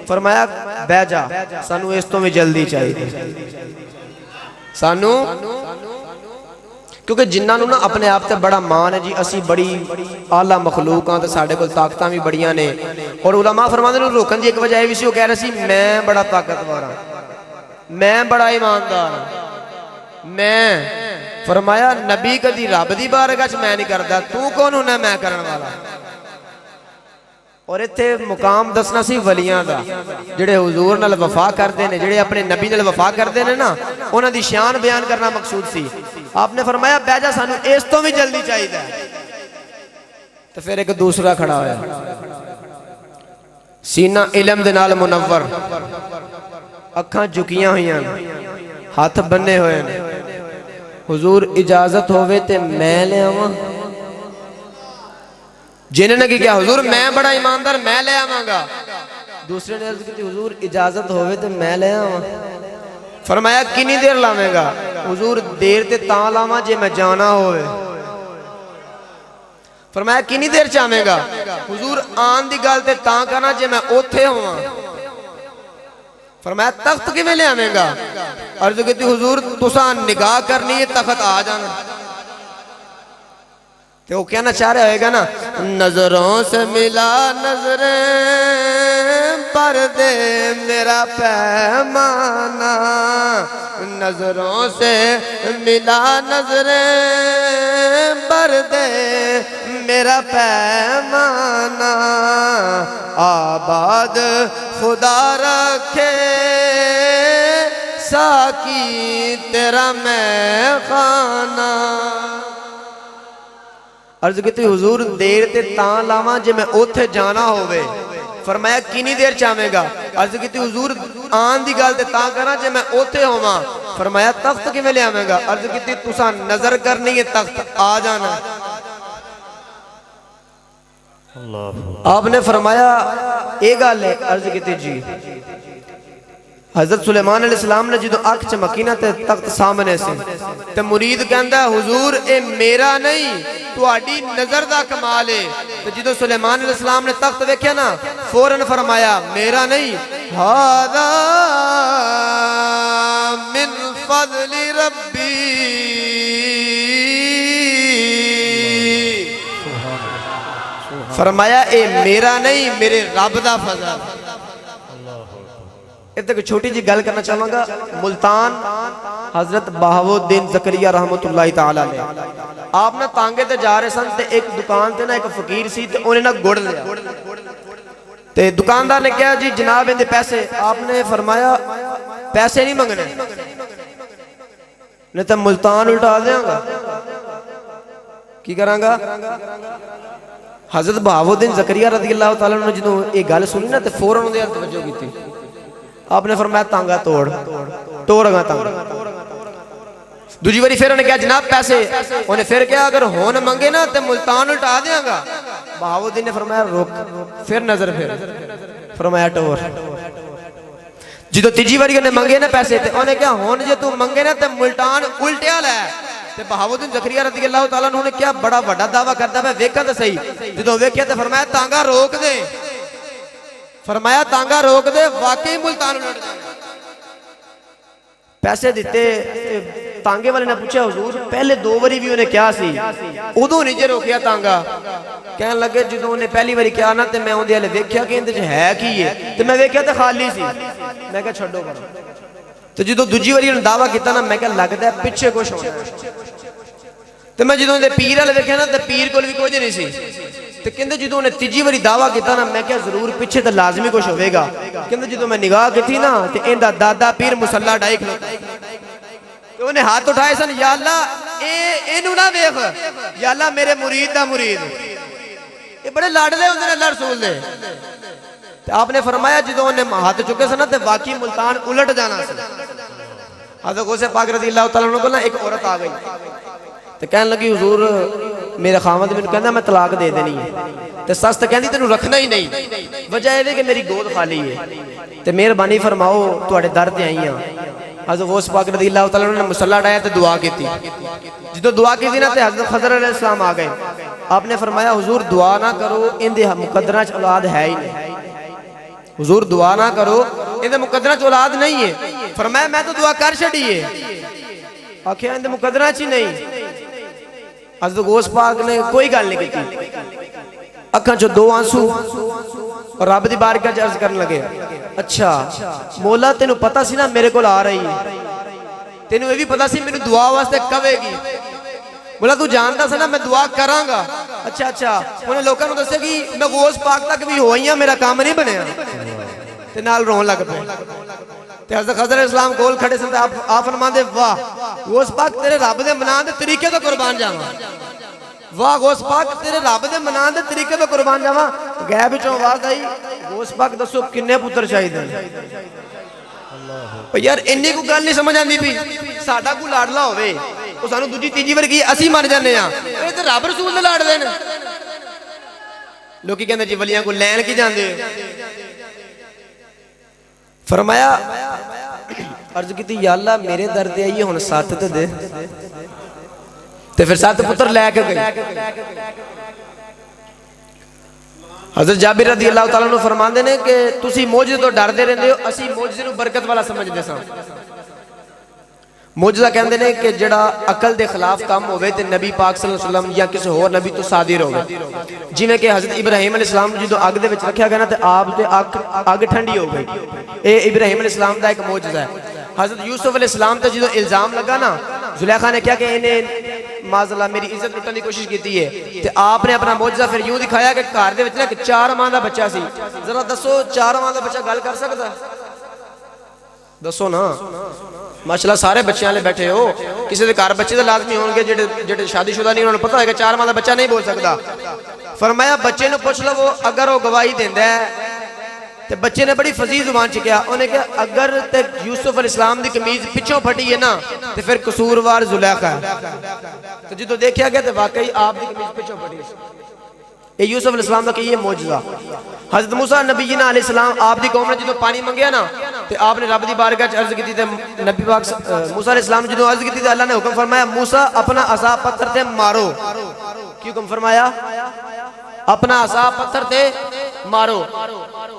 فرمایا بہ جا سانو اس تو بھی جلدی چاہیے سانو کیونکہ جنہاں نو نا اپنے آپ تے بڑا مان ہے جی اسی بڑی اعلیٰ مخلوقاں تے ساڑھے کو طاقتاں بھی بڑیاں نے اور علماء فرماتے ہیں روکن جی ایک وجہ ہے وہ کہہ رہے سی میں بڑا طاقتور ہوں میں بڑا ایماندار ہوں میں فرمایا نبی کدی رب دی بارگاہ میں نہیں کردا تو کون ہونا میں کرن والا اور ایتھے مقام دسنا سی ولیاں دا جڑے حضور نال وفا کردے نے جڑے اپنے نبی نال وفا کردے نے نا انہاں دی شان بیان کرنا مقصود سی آپ نے فرمایا بیجا سانو اس تو بھی جلدی چاہیے تھا تو پھر ایک دوسرا کھڑا ہویا سینہ علم دے نال منور اکھاں جھکیاں ہوئیاں ہاتھ بننے ہوئے حضور اجازت ہوئے تے میں لے آواں جنہوں نے کیا حضور میں بڑا ایماندار میں لے آواں گا دوسرے نے عرض کی حضور اجازت ہوئے تے میں لے آواں فرمایا کنی دیر لاویں گا حضور دیر تے تاں لاواں جے میں جانا ہوئے فرمایا کنی دیر چاہویں گا حضور آن دی گال تے تاں کرنا جے میں اوتھے ہوں فرمایا تخت کی میں لے آویں گا عرض کہتی حضور تسان نگاہ کرنی ہے تخت آ جانا تو وہ کہنا چاہ رہے ہوئے گا نا نظروں سے ملا نظریں پر دے میرا پیمانہ نظروں سے ملا نظریں پر دے میرا پیمانہ آباد خدا رکھے ساکی تیرا میں خانہ عرض کہتی حضور دیر تے تاں لاواں جے میں اوتھے جانا ہوئے فرمایا کینی دیر چاہمیں گا عرض کہتی حضور آن دی گال تے تاں کرنا جے میں اوتھے ہواں فرمایا تخت کی میں لے آمیں گا عرض کہتی تسا نظر کرنی ہے تخت آ جانا آپ نے فرمایا اے گال ہے عرض کہتی جی حضرت سلیمان علیہ السلام نے جدو اکھ چمکی نا تے تخت سامنے سے تے مرید کہندا حضور اے میرا نہیں تہاڈی نظر دا کمال ہے. تے جدو سلیمان علیہ السلام نے تخت ویکھیا نا فوراً فرمایا میرا نہیں ھذا من فضل ربی. فرمایا اے میرا نہیں میرے رب دا فضل. اتنے کوئی چھوٹی جی گل کرنا چاہوں گا. ملتان حضرت بہاؤالدین زکریا رحمت اللہ تعالیٰ نے آپ نے تانگے تے جا رہے سن تے ایک دکان تے نا ایک فقیر سی تے انہیں نا گڑ لیا تے دکاندار نے کہا جی جناب اندے پیسے. آپ نے فرمایا پیسے نہیں منگنے نہیں تو ملتان الٹا دیاں گا. کی کراں گا؟ حضرت بہاؤالدین زکریا رضی اللہ تعالیٰ نے جنہوں یہ گل سنی نا تے فوراً انہوں نے توجہ کی تھی. آپ نے فرمایا تانگا توڑ گا تانگا. دوجی باری پھر انہوں نے کہا جناب پیسے. انہوں نے پھر کہا اگر ہون منگے نا تے ملتان الٹا دیاں گا. بہاؤالدین نے فرمایا روک. پھر نظر پھر فرمایا ٹور. جدو تیجی باری انہوں نے منگے نا پیسے تے انہوں نے کہا ہون جے تو منگے نا تے ملتان الٹیا لے. تے بہاؤالدین زکریا رضی اللہ تعالیٰ نے کیا بڑا بڑا دعویٰ کرتا ہے ویکھا تے صحیح. جدو ویکھیا تے فرمایا تانگا روک دے. فرمایا تانگا روک دے واقعی ملتان الٹ جائے. پیسے دیتے تانگے والے نے پوچھا حضور پہلے دو باری بھی انہیں کیا سی ادو نہیں جے روکیا تانگا. کہنے لگے جدو انہیں پہلی باری کیا نا تے میں اندے والے ویکھیا کہ اندے ہے کی ہے تے میں ویکھیا تے خالی سی. میں کہا چھڈو کرو. تو جدو دوجی باری انہیں دعویٰ کیتا نا میں کہا لگتا ہے پیچھے کچھ ہونا ہے. تو میں جدو انہیں پیر والے ویکھیا نا تے پیر کول بھی کچھ نہیں سی. تو کہندے جدو انہیں تیجی باری دعویٰ کیتا نا میں کہا ضرور پیچھے تو لازمی کچھ ہوئے گا. کہندے جدو میں نگاہ کی تھی نا تو اندہ دادا پیر مسلح ڈائی کھلوتا. تو انہیں ہاتھ اٹھائے سن یا اللہ اینو نہ ویکھ یا اللہ میرے مرید دا مرید. یہ بڑے لاڈلے ہوندے نے اللہ رسول دے. تو آپ نے فرمایا جدو انہیں ہاتھ چکے سن تے واقعی ملتان الٹ جانا سی. حضرت غوث پاک رضی اللہ تعالیٰ عنہ کو نا ایک عورت آ گئی تو کہنے لگی حضور میرے خامد میں کہنا میں طلاق دے دینی ہے. تو سس تو کہندی تینوں رکھنا ہی نہیں. وجہ ہے کہ میری گود خالی ہے تو مہربانی فرماؤ تواڈے در تے آئی ہاں. حضرت غوث پاک رضی اللہ تعالیٰ عنہ نے مصلا ڈایا تو دعا کی تھی. جدو دعا کی تھی نا تو حضرت خضر علیہ السلام آ گئے. آپ نے فرمایا حضور دعا نہ کرو اندے مقدرہ چ اولاد ہے ہی نہیں. حضور دعا نہ کرو اندے مقدرہ چ اولاد نہیں ہے. فرمایا میں تو دعا کر چھڑی ہے. آکھیا اندے مقدرہ چ نہیں. حضرت غوث پاک نے کوئی گل نہیں کی. اکھاں چو دو آنسو اور رب دی بارگاہ وچ عرض کرن لگے اچھا مولا تینوں پتہ سی نا میرے کول آ رہی ہے تینوں یہ بھی پتہ سی مینوں دعا واسطے کہے گی. مولا تو جانتا سا نا میں دعا کراں گا. اچھا انہیں لوکاں نوں دسیا کہ میں غوث پاک تک بھی ہوئی ہاں میرا کام نہیں بنیا تے نال رون لگ پئے. تے حضرت خضر علیہ السلام کول کھڑے سن تے آپ فرماندے واہ غوث پاک تیرے رب دے منان دے طریقے تو قربان جاواں. واہ غوث پاک تیرے رب دے منان دے طریقے تو قربان جاواں. غیب وچوں آواز آئی غوث پاک دسو کنے پتر چاہیے. یار انی کو گل نہیں سمجھ آندی پئی. ساڈا کوئی لاڈلا ہوے او سانوں دوجی تیجی وار کی اسی من جانے ہاں اے تے رب رسول دے لاڈلے نے. لوکی کہندے جی ولیاں کو لین کی جاندے. فرمایا عرض کی تھی یا اللہ میرے در دے آئیے ہون ساتھ تے دے. تے پھر ساتھ پتر لے کے گئی. حضرت جابر رضی اللہ تعالیٰ عنہ فرماندے نے کہ تسی موجزے تو ڈر دے رہندے ہو اسی موجزے نو برکت والا سمجھ دے ساں. موجزہ کہندے نے کہ جڑا عقل دے خلاف کام ہوئے تے نبی پاک صلی اللہ علیہ وسلم یا کسی اور نبی تو صادر ہوئے. جی میں کہ حضرت ابراہیم علیہ السلام جدو اگ دے وچ رکھیا گیا نا تے آپ تے اگ ٹھنڈی ہو گئی. اے ابراہیم علیہ السلام دا ایک موجزہ ہے. حضرت یوسف علیہ السلام تے جدو الزام لگا نا زلیخا نے کیا کہ انہیں معاذ اللہ میری عزت لٹنے کی کوشش کی ہے تے آپ نے اپنا معجزہ پھر یوں دکھایا کہ گھر دے وچ نا کہ 4 ماہ دا بچہ سی. ذرا دسو 4 ماہ دا بچہ گل کر سکدا دسو نا. ماشاءاللہ سارے بچیاں لے بیٹھے ہو کسی دے گھر بچے تے لازمی ہون گے جڑے شادی شدہ نہیں انہوں نے پتہ ہے کہ 4 ماہ دا بچہ نہیں بول سکدا. فرمایا بچے نو پوچھ لو اگر وہ گواہی دیندا ہے تے بچے نے بڑی فصیح زبان چ کہا انہیں کہ اگر تے یوسف علیہ السلام دی قمیض پچھوں پھٹی ہے نا تے پھر قصوروار زلیخا ہے. تو جدو دیکھا گیا تے واقعی آپ دی قمیض پچھوں پھٹی. یہ یوسف علیہ السلام دا کہ یہ معجزہ. حضرت موسیٰ نبینا علیہ السلام آپ دی قوم نے جدو پانی منگیا نا تے آپ نے رب دی بارگاہ چ عرض کیتی تے نبی پاک موسیٰ علیہ السلام جدوں عرض کیتی تے اللہ نے حکم فرمایا موسیٰ اپنا عصا پتھر تے مارو. کی حکم فرمایا؟ اپنا عصا پتھر تے مارو.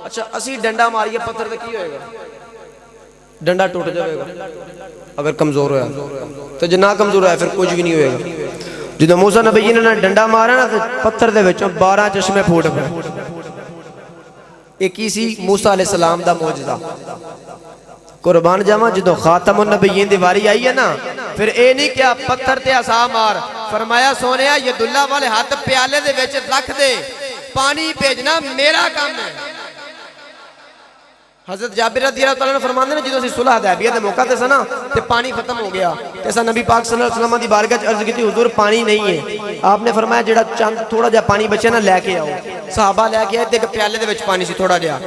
اچھا اسی ڈنڈا ماریے پتھر تے کی ہوئے گا؟ ڈنڈا ٹوٹ جائے گا اگر کمزور ہویا. تو جے نہ کمزور ہویا پھر کچھ بھی نہیں ہوئے گا. جدوں موسیٰ نبی نے ڈنڈا مارا نا تے پتھر دے وچوں 12 چشمے پھوٹ پئے. ایک ہی سی موسیٰ علیہ السلام دا معجزہ. قربان جاواں جدوں خاتم النبیین دی واری آئی ہے نا پھر اے نہیں کیا پتھر تے عصا مار. فرمایا سونیا ید اللہ والے ہاتھ پیالے دے وچ رکھ دے پانی بھیجنا میرا کام ہے. حضرت جابر رضی اللہ تعالیٰ نے فرماندے نے جدوں اسی صلح حدیبیہ دے موقع تے سا نا تے پانی ختم ہو گیا تے اساں نبی پاک صلی اللہ علیہ وسلم دی بارگاہ چ عرض کیتی حضور پانی نہیں ہے. آپ نے فرمایا جڑا چند تھوڑا جا پانی بچے نا لے کے آؤ. صحابہ لے کے آئے تے ایک پیالے دے وچ پانی سی تھوڑا جا.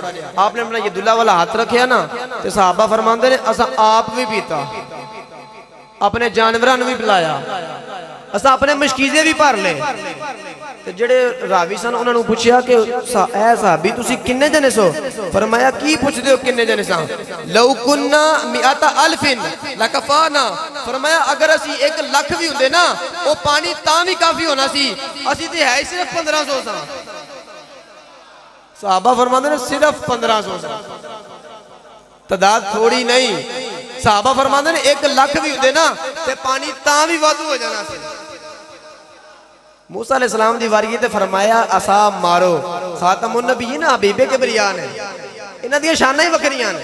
آپ نے اپنا ید اللہ والا ہاتھ رکھیا نا تے صحابہ فرماندے نے اساں آپ بھی پیتا اپنے جانوراں نوں بھی پلایا اساں اپنے مشکیزے بھی بھر لے. تے جڑے راوی سن انہاں نوں پوچھیا کہ اے صحابی تسی کنے جنے سو؟ فرمایا کی پوچھدے ہو کنے جنے ساں؟ لو کننا مئات الف لکفانا. فرمایا اگر اسی 1 لاکھ بھی ہوندے نا او پانی تاں بھی کافی ہونا سی. اسی تے ہے صرف 1500 ساں. صحابہ فرماندے نے صرف 1500 ساں تعداد تھوڑی نہیں. صحابہ فرماندے نے 1 لاکھ بھی ہوندے نا تے پانی تاں بھی وادو ہو جانا سی. موسیٰ علیہ السلام دی واری تے فرمایا عصا مارو. خاتم النبیین حبیب کبریاء نے انہاں دی شاناں ہی وکھریاں نے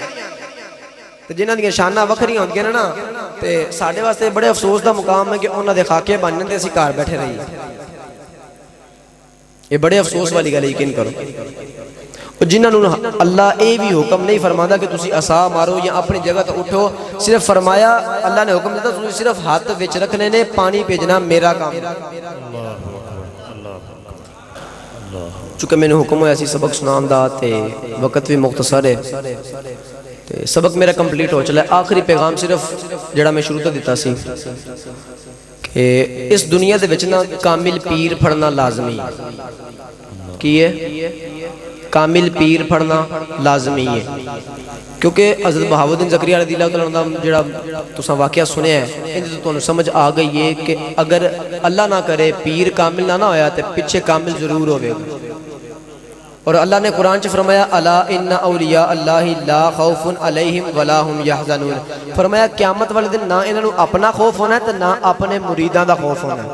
تے جنہاں دی شاناں وکھریاں ہوندیاں نا تے ساڈے واسطے بڑے افسوس دا مقام ہے کہ انہاں دے خاکے بن جاندے اسی گھر بیٹھے رہیے. یہ بڑے افسوس والی گل یقین کرو. جنہاں نوں اللہ اے بھی حکم نہیں فرماتا کہ تسی عصا مارو یا اپنی جگہ تے اٹھو. صرف فرمایا اللہ نے حکم دیتا تسی صرف ہاتھ وچ رکھنے نے پانی بھیجنا میرا کام. چونکہ میں نے حکم ہوا ایسی سبق سنام دا تے وقت بھی مختصر ہے تے سبق میرا کمپلیٹ ہو چلا ہے. آخری پیغام صرف جڑا میں شروع تو دیتا سی کہ اس دنیا دے وچ نا کامل پیر پڑھنا لازمی کی ہے. کامل پیر پڑھنا لازمی ہے کیونکہ حضرت بہاؤالدین زکریا رضی اللہ تعالیٰ عنہ جڑا تساں واقعہ سنیا ہے ان تو تانوں سمجھ آ گئی ہے کہ اگر اللہ نہ کرے پیر کامل نہ ہویا تے پیچھے کامل ضرور ہوے گا. اور اللہ نے قرآن چ فرمایا الا ان اولیاء اللہ لا خوف علیہم ولا هم يحزنون. فرمایا قیامت والے دن نہ انہاں نوں اپنا خوف ہونا ہے تے نہ اپنے مریداں دا خوف ہونا ہے.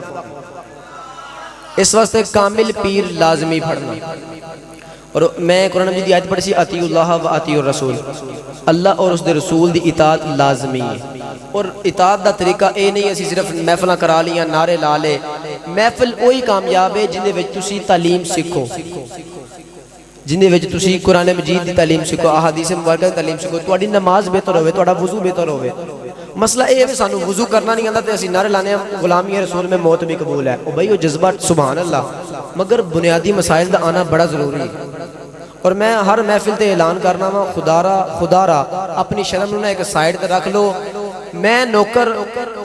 اس واسطے کامل پیر لازمی پڑھنا. اور میں قرآن مجید دی آیت پڑھی سی اطیعوا اللہ و اطیعوا الرسول. اللہ اور اس دے رسول دی اطاعت لازمی ہے. اور اطاعت دا طریقہ اے نہیں اسی صرف محفلاں کرا لیاں نعرے لا لے. محفل وہی کامیاب ہے جن دے وچ تسی تعلیم سیکھو جن دے وچ تسی قرآن مجید دی تعلیم سیکھو احادیث مبارکہ دی تعلیم سیکھو تہاڈی نماز بہتر ہوے تہاڈا وضو بہتر ہوے. مسئلہ اے ہے سانو وضو کرنا نہیں آندا تے اسی نعرے لانے غلامی رسول میں موت بھی قبول ہے. او بھائی وہ جذبہ سبحان اللہ مگر بنیادی مسائل دا آنا بڑا ضروری ہے. اور میں ہر محفل تے اعلان کرنا وا خدا را اپنی شرم نوں ایک سائیڈ تے رکھ لو. میں نوکر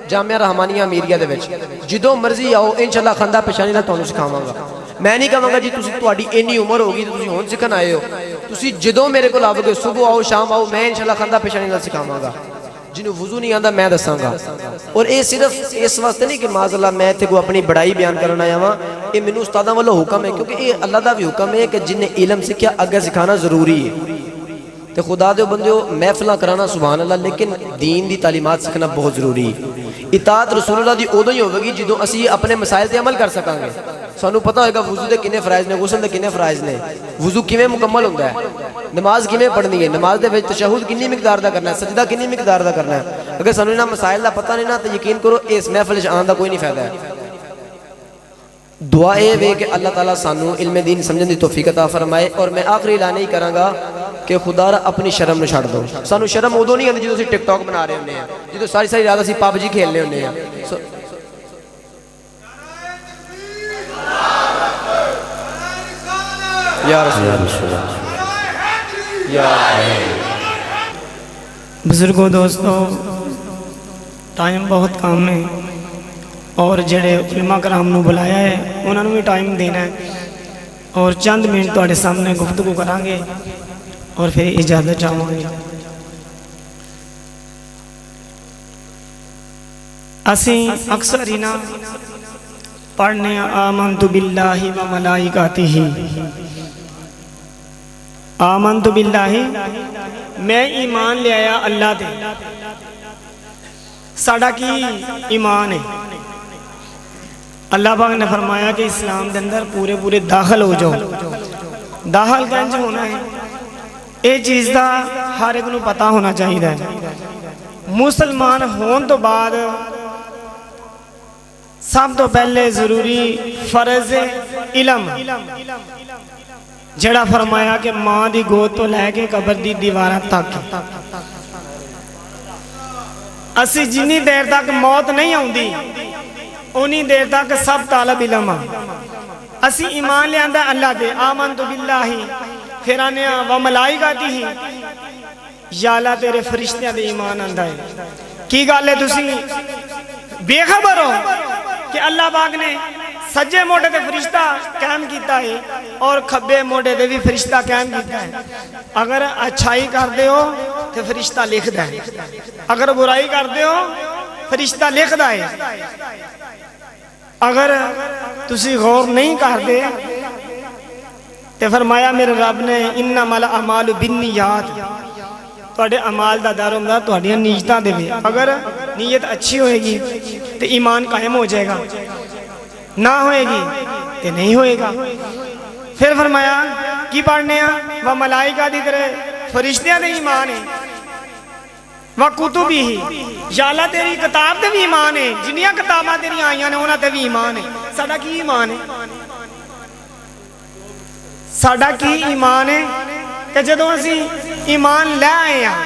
جامعہ رحمانیہ امیریہ دے وچ جدوں مرضی آؤ انشاءاللہ خندہ پیشانی نال تانوں سکھاواں گا. میں نہیں کہاں گا جی تسی تہاڈی اینی عمر ہوگی تے تسی ہن سکھن آئے ہو. تسی جدوں میرے کول آؤ گے صبح آؤ شام آؤ میں انشاءاللہ خندہ پیشانی نال سکھاواں گا. جنہوں وضو نہیں آندا میں دساں گا. اور اے صرف اس واسطے نہیں کہ معاذاللہ میں تے کو اپنی بڑائی بیان کرنا آیا ہاں. اے مینوں استاداں والوں حکم ہے کیونکہ اے اللہ دا بھی حکم ہے کہ جن نے علم سیکھیا اگے سکھانا ضروری ہے. تے خدا دے بندیو محفلاں کرانا سبحان اللہ لیکن دین دی تعلیمات سیکھنا بہت ضروری ہے. اطاعت رسول اللہ دی ادوں ہی ہوے گی جدوں اسی اپنے مسائل تے عمل کر سکاں گے. سانوں پتہ ہوئے گا وضو دے کنے فرائض نے غسل دے کنے فرائض نے وضو کیویں مکمل ہوندا ہے نماز کیویں پڑھنی ہے نماز دے وچ تشہد کنی مقدار دا کرنا ہے سجدہ کنی مقدار دا کرنا ہے. اگر سانوں انہاں مسائل دا پتہ نہیں نا تے یقین کرو اس محفل وچ آن دا کوئی نہیں فائدہ ہے. دعا اے وے کہ اللہ تعالیٰ سانوں علم دین سمجھن دی توفیق عطا فرمائے. اور میں آخری اعلان ہی کراں گا کہ خدا را اپنی شرم نو چھڑ دو. سانوں شرم ادوں نہیں آندی جدوں اسی ٹک ٹاک بنا رہے ہوندے ہیں جدوں ساری رات اسی پب جی کھیلنے ہوندے ہیں. یا رسول اللہ بزرگوں دوستوں ٹائم بہت کم ہے اور جڑے علماء کرام نو بلایا ہے انہوں نے بھی ٹائم دینا ہے اور چند منٹ تواڈے سامنے گفتگو کرانگے اور پھر اجازت چاہوں گے. ਅਸੀਂ ਅਕਸਰ ਹੀ ਨਾ پڑھنے آمنت باللہ و ملائکاتہ، آمنت باللہ میں ایمان لے آیا اللہ دے. ساڑا کی ایمان ہے؟ اللہ پاک نے فرمایا کہ اسلام دے اندر پورے پورے داخل ہو جاؤ. داخل کینج ہونا ہے اے چیز دا ہر ایک نو پتہ ہونا چاہیے. مسلمان ہون تو بعد سب تو پہلے ضروری فرض علم، جڑا فرمایا کہ ماں دی گود تو لے کے قبر دی دیوارہ تک. اسی جنی دیر تک موت نہیں آؤندی انہی دیر تک سب طالب علم. اسی ایمان لے آندہ اللہ دے، آمنت باللہ، پھر آنے و ملائکاتہ، یا اللہ تیرے فرشتیاں دے ایمان آندہ ہے. کی گالے تسی بے خبر ہو کہ اللہ پاک نے سجے موڑے دے فرشتہ قائم کیتا ہے اور کھبے موڑے دے بھی فرشتہ قائم کیتا ہے. اگر اچھائی کر دے ہو تو فرشتہ لکھ دے، اگر برائی کر دے ہو فرشتہ لکھ دے. اگر تسی غور نہیں کر دے تو فرمایا میرے رب نے انما الاعمال بالنیات، توڑے عمال دا دارو مدار توڑیاں نیجتاں دے بھی. اگر نیت اچھی ہوئے گی تو ایمان قائم ہو جائے گا، نہ ہوئے گی تو نہیں ہوئے گا. پھر فرمایا کی پڑھنے ہیں وہ ملائکہ دی طرح فرشتیاں دے ایمان ہے، وہ کتبی ہی، یا اللہ تیری کتاب دے بھی ایمان ہے، جنیاں کتاباں تیری آئیاں نے انہاں تے بھی ایمان ہے. ساڑا کی ایمان ہے؟ ساڑا کی ایمان ہے کہ جدوں اسی ایمان لے آئے ہیں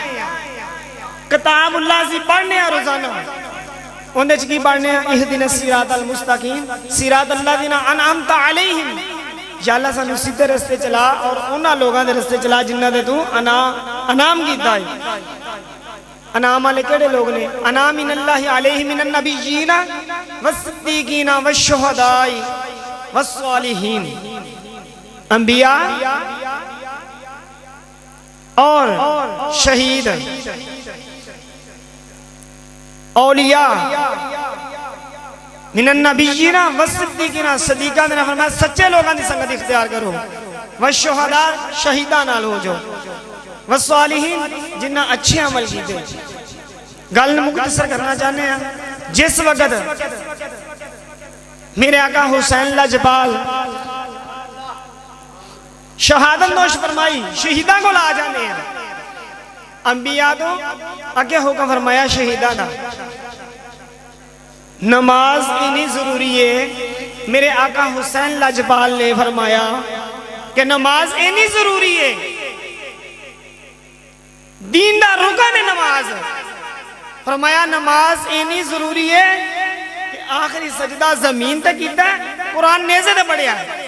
کتاب اللہ سے پڑھنے ہیں روزانہ، اندھے چکی پڑھنے ہیں اہدنا الصراط المستقیم صراط الذین انعمت علیہم، یا اللہ سانو سیدھے رستے چلا اور انہاں لوگاں دے رستے چلا جنہاں دے تو انعام کیتا ہے. انعام والے کیڑے لوگ نے؟ انعام من اللہ علیہ من النبیین والصدیقین والشہداء والصالحین، انبیاء اور شہید، اولیاء، من النبیین والصدیقین، صدیقہ نے فرمایا سچے لوگاں دی سنگت اختیار کرو، والشہداء شہیداں نال ہو جو، والصالحین جنہ اچھے عمل کیتے. گل مختصر کرنا چاہنے ہیں، جس وقت میرے آقا حسین لاجپال شہادت نوش فرمائی شہیداں کو لا جانے ہیں، انبیاء تو اگے حکم فرمایا شہیداں دا. نماز اتنی ضروری ہے، میرے آقا حسین لاجپال نے فرمایا کہ نماز اتنی ضروری ہے، دین دا رکن ہے نماز. فرمایا نماز اتنی ضروری ہے کہ آخری سجدہ زمین تک کیتا ہے، قرآن نیزے دے پڑھیا ہے.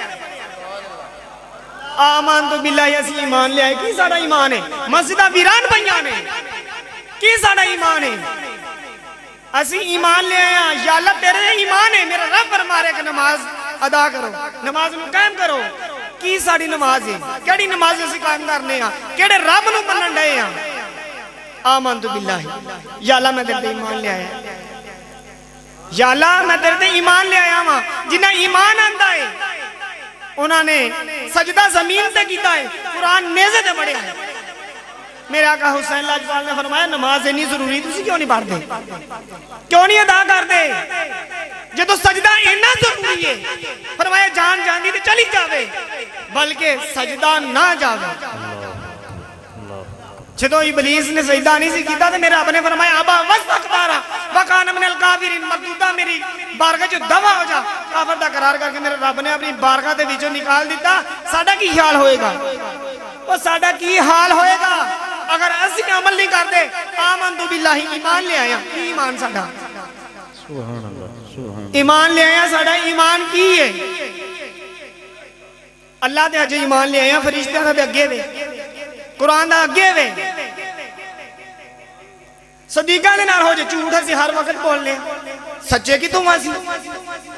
آمنت باللہ اسی ایمان لے آئے. کی ساڑا ایمان ہے؟ مسجدہ ویران پہیانے کی ساڑا ایمان ہے؟ اسی ایمان لے آئے ہیں یا اللہ تیرے ایمان ہے، میرا رب فرمارے کہ نماز ادا کرو، نماز نو قائم کرو. کی ساڑی نماز ہے؟ کیڑی نماز اسی قائم کرنے ہیں؟ کیڑے رب نو منن ڈے ہیں؟ آمنت باللہ، یا اللہ میں تیرے ایمان لے آیا، یا اللہ میں تیرے ایمان لے آیا ہوں. جنہ ایمان آندہ ہے انہوں نے سجدہ زمین تے کیتا ہے، قرآن نیزے تے پڑھے ہیں. میرے آقا حسین لاجپال نے فرمایا نماز اتنی ضروری تسی کیوں نہیں پڑھ دے، کیوں نہیں ادا کر دے؟ جو تو سجدہ اتنا ضروری ہے، فرمایا جان جاندی تے چلی جاوے بلکہ سجدہ نہ جاوے. چھتو ابلیس نے سجدہ نہیں سی کیتا تو میرے رب نے فرمایا ابا واستکبارا وکان من الکافرین، مردودہ میری بارگاہ جو دوا ہو جا، کافر دا قرار کر کے میرے رب نے اپنی بارگاہ دے وچوں نکال دیتا. ساڈا کی خیال ہوئے گا؟ وہ ساڈا کی حال ہوئے گا اگر اسی عمل نہیں کرتے؟ آمنت باللہ ایمان لے آیا. کی ایمان ساڈا؟ سبحان اللہ، سبحان ایمان لے آیا. ساڈا ایمان کی ہے؟ اللہ دے اجے ایمان لے آیا، فرشتیاں دے اگے وے، قرآن دا اگے وے، صدیقہ دے نال ہو جے. جھوٹ اسی ہر وقت بولنے ہیں، سچے کی تم اسی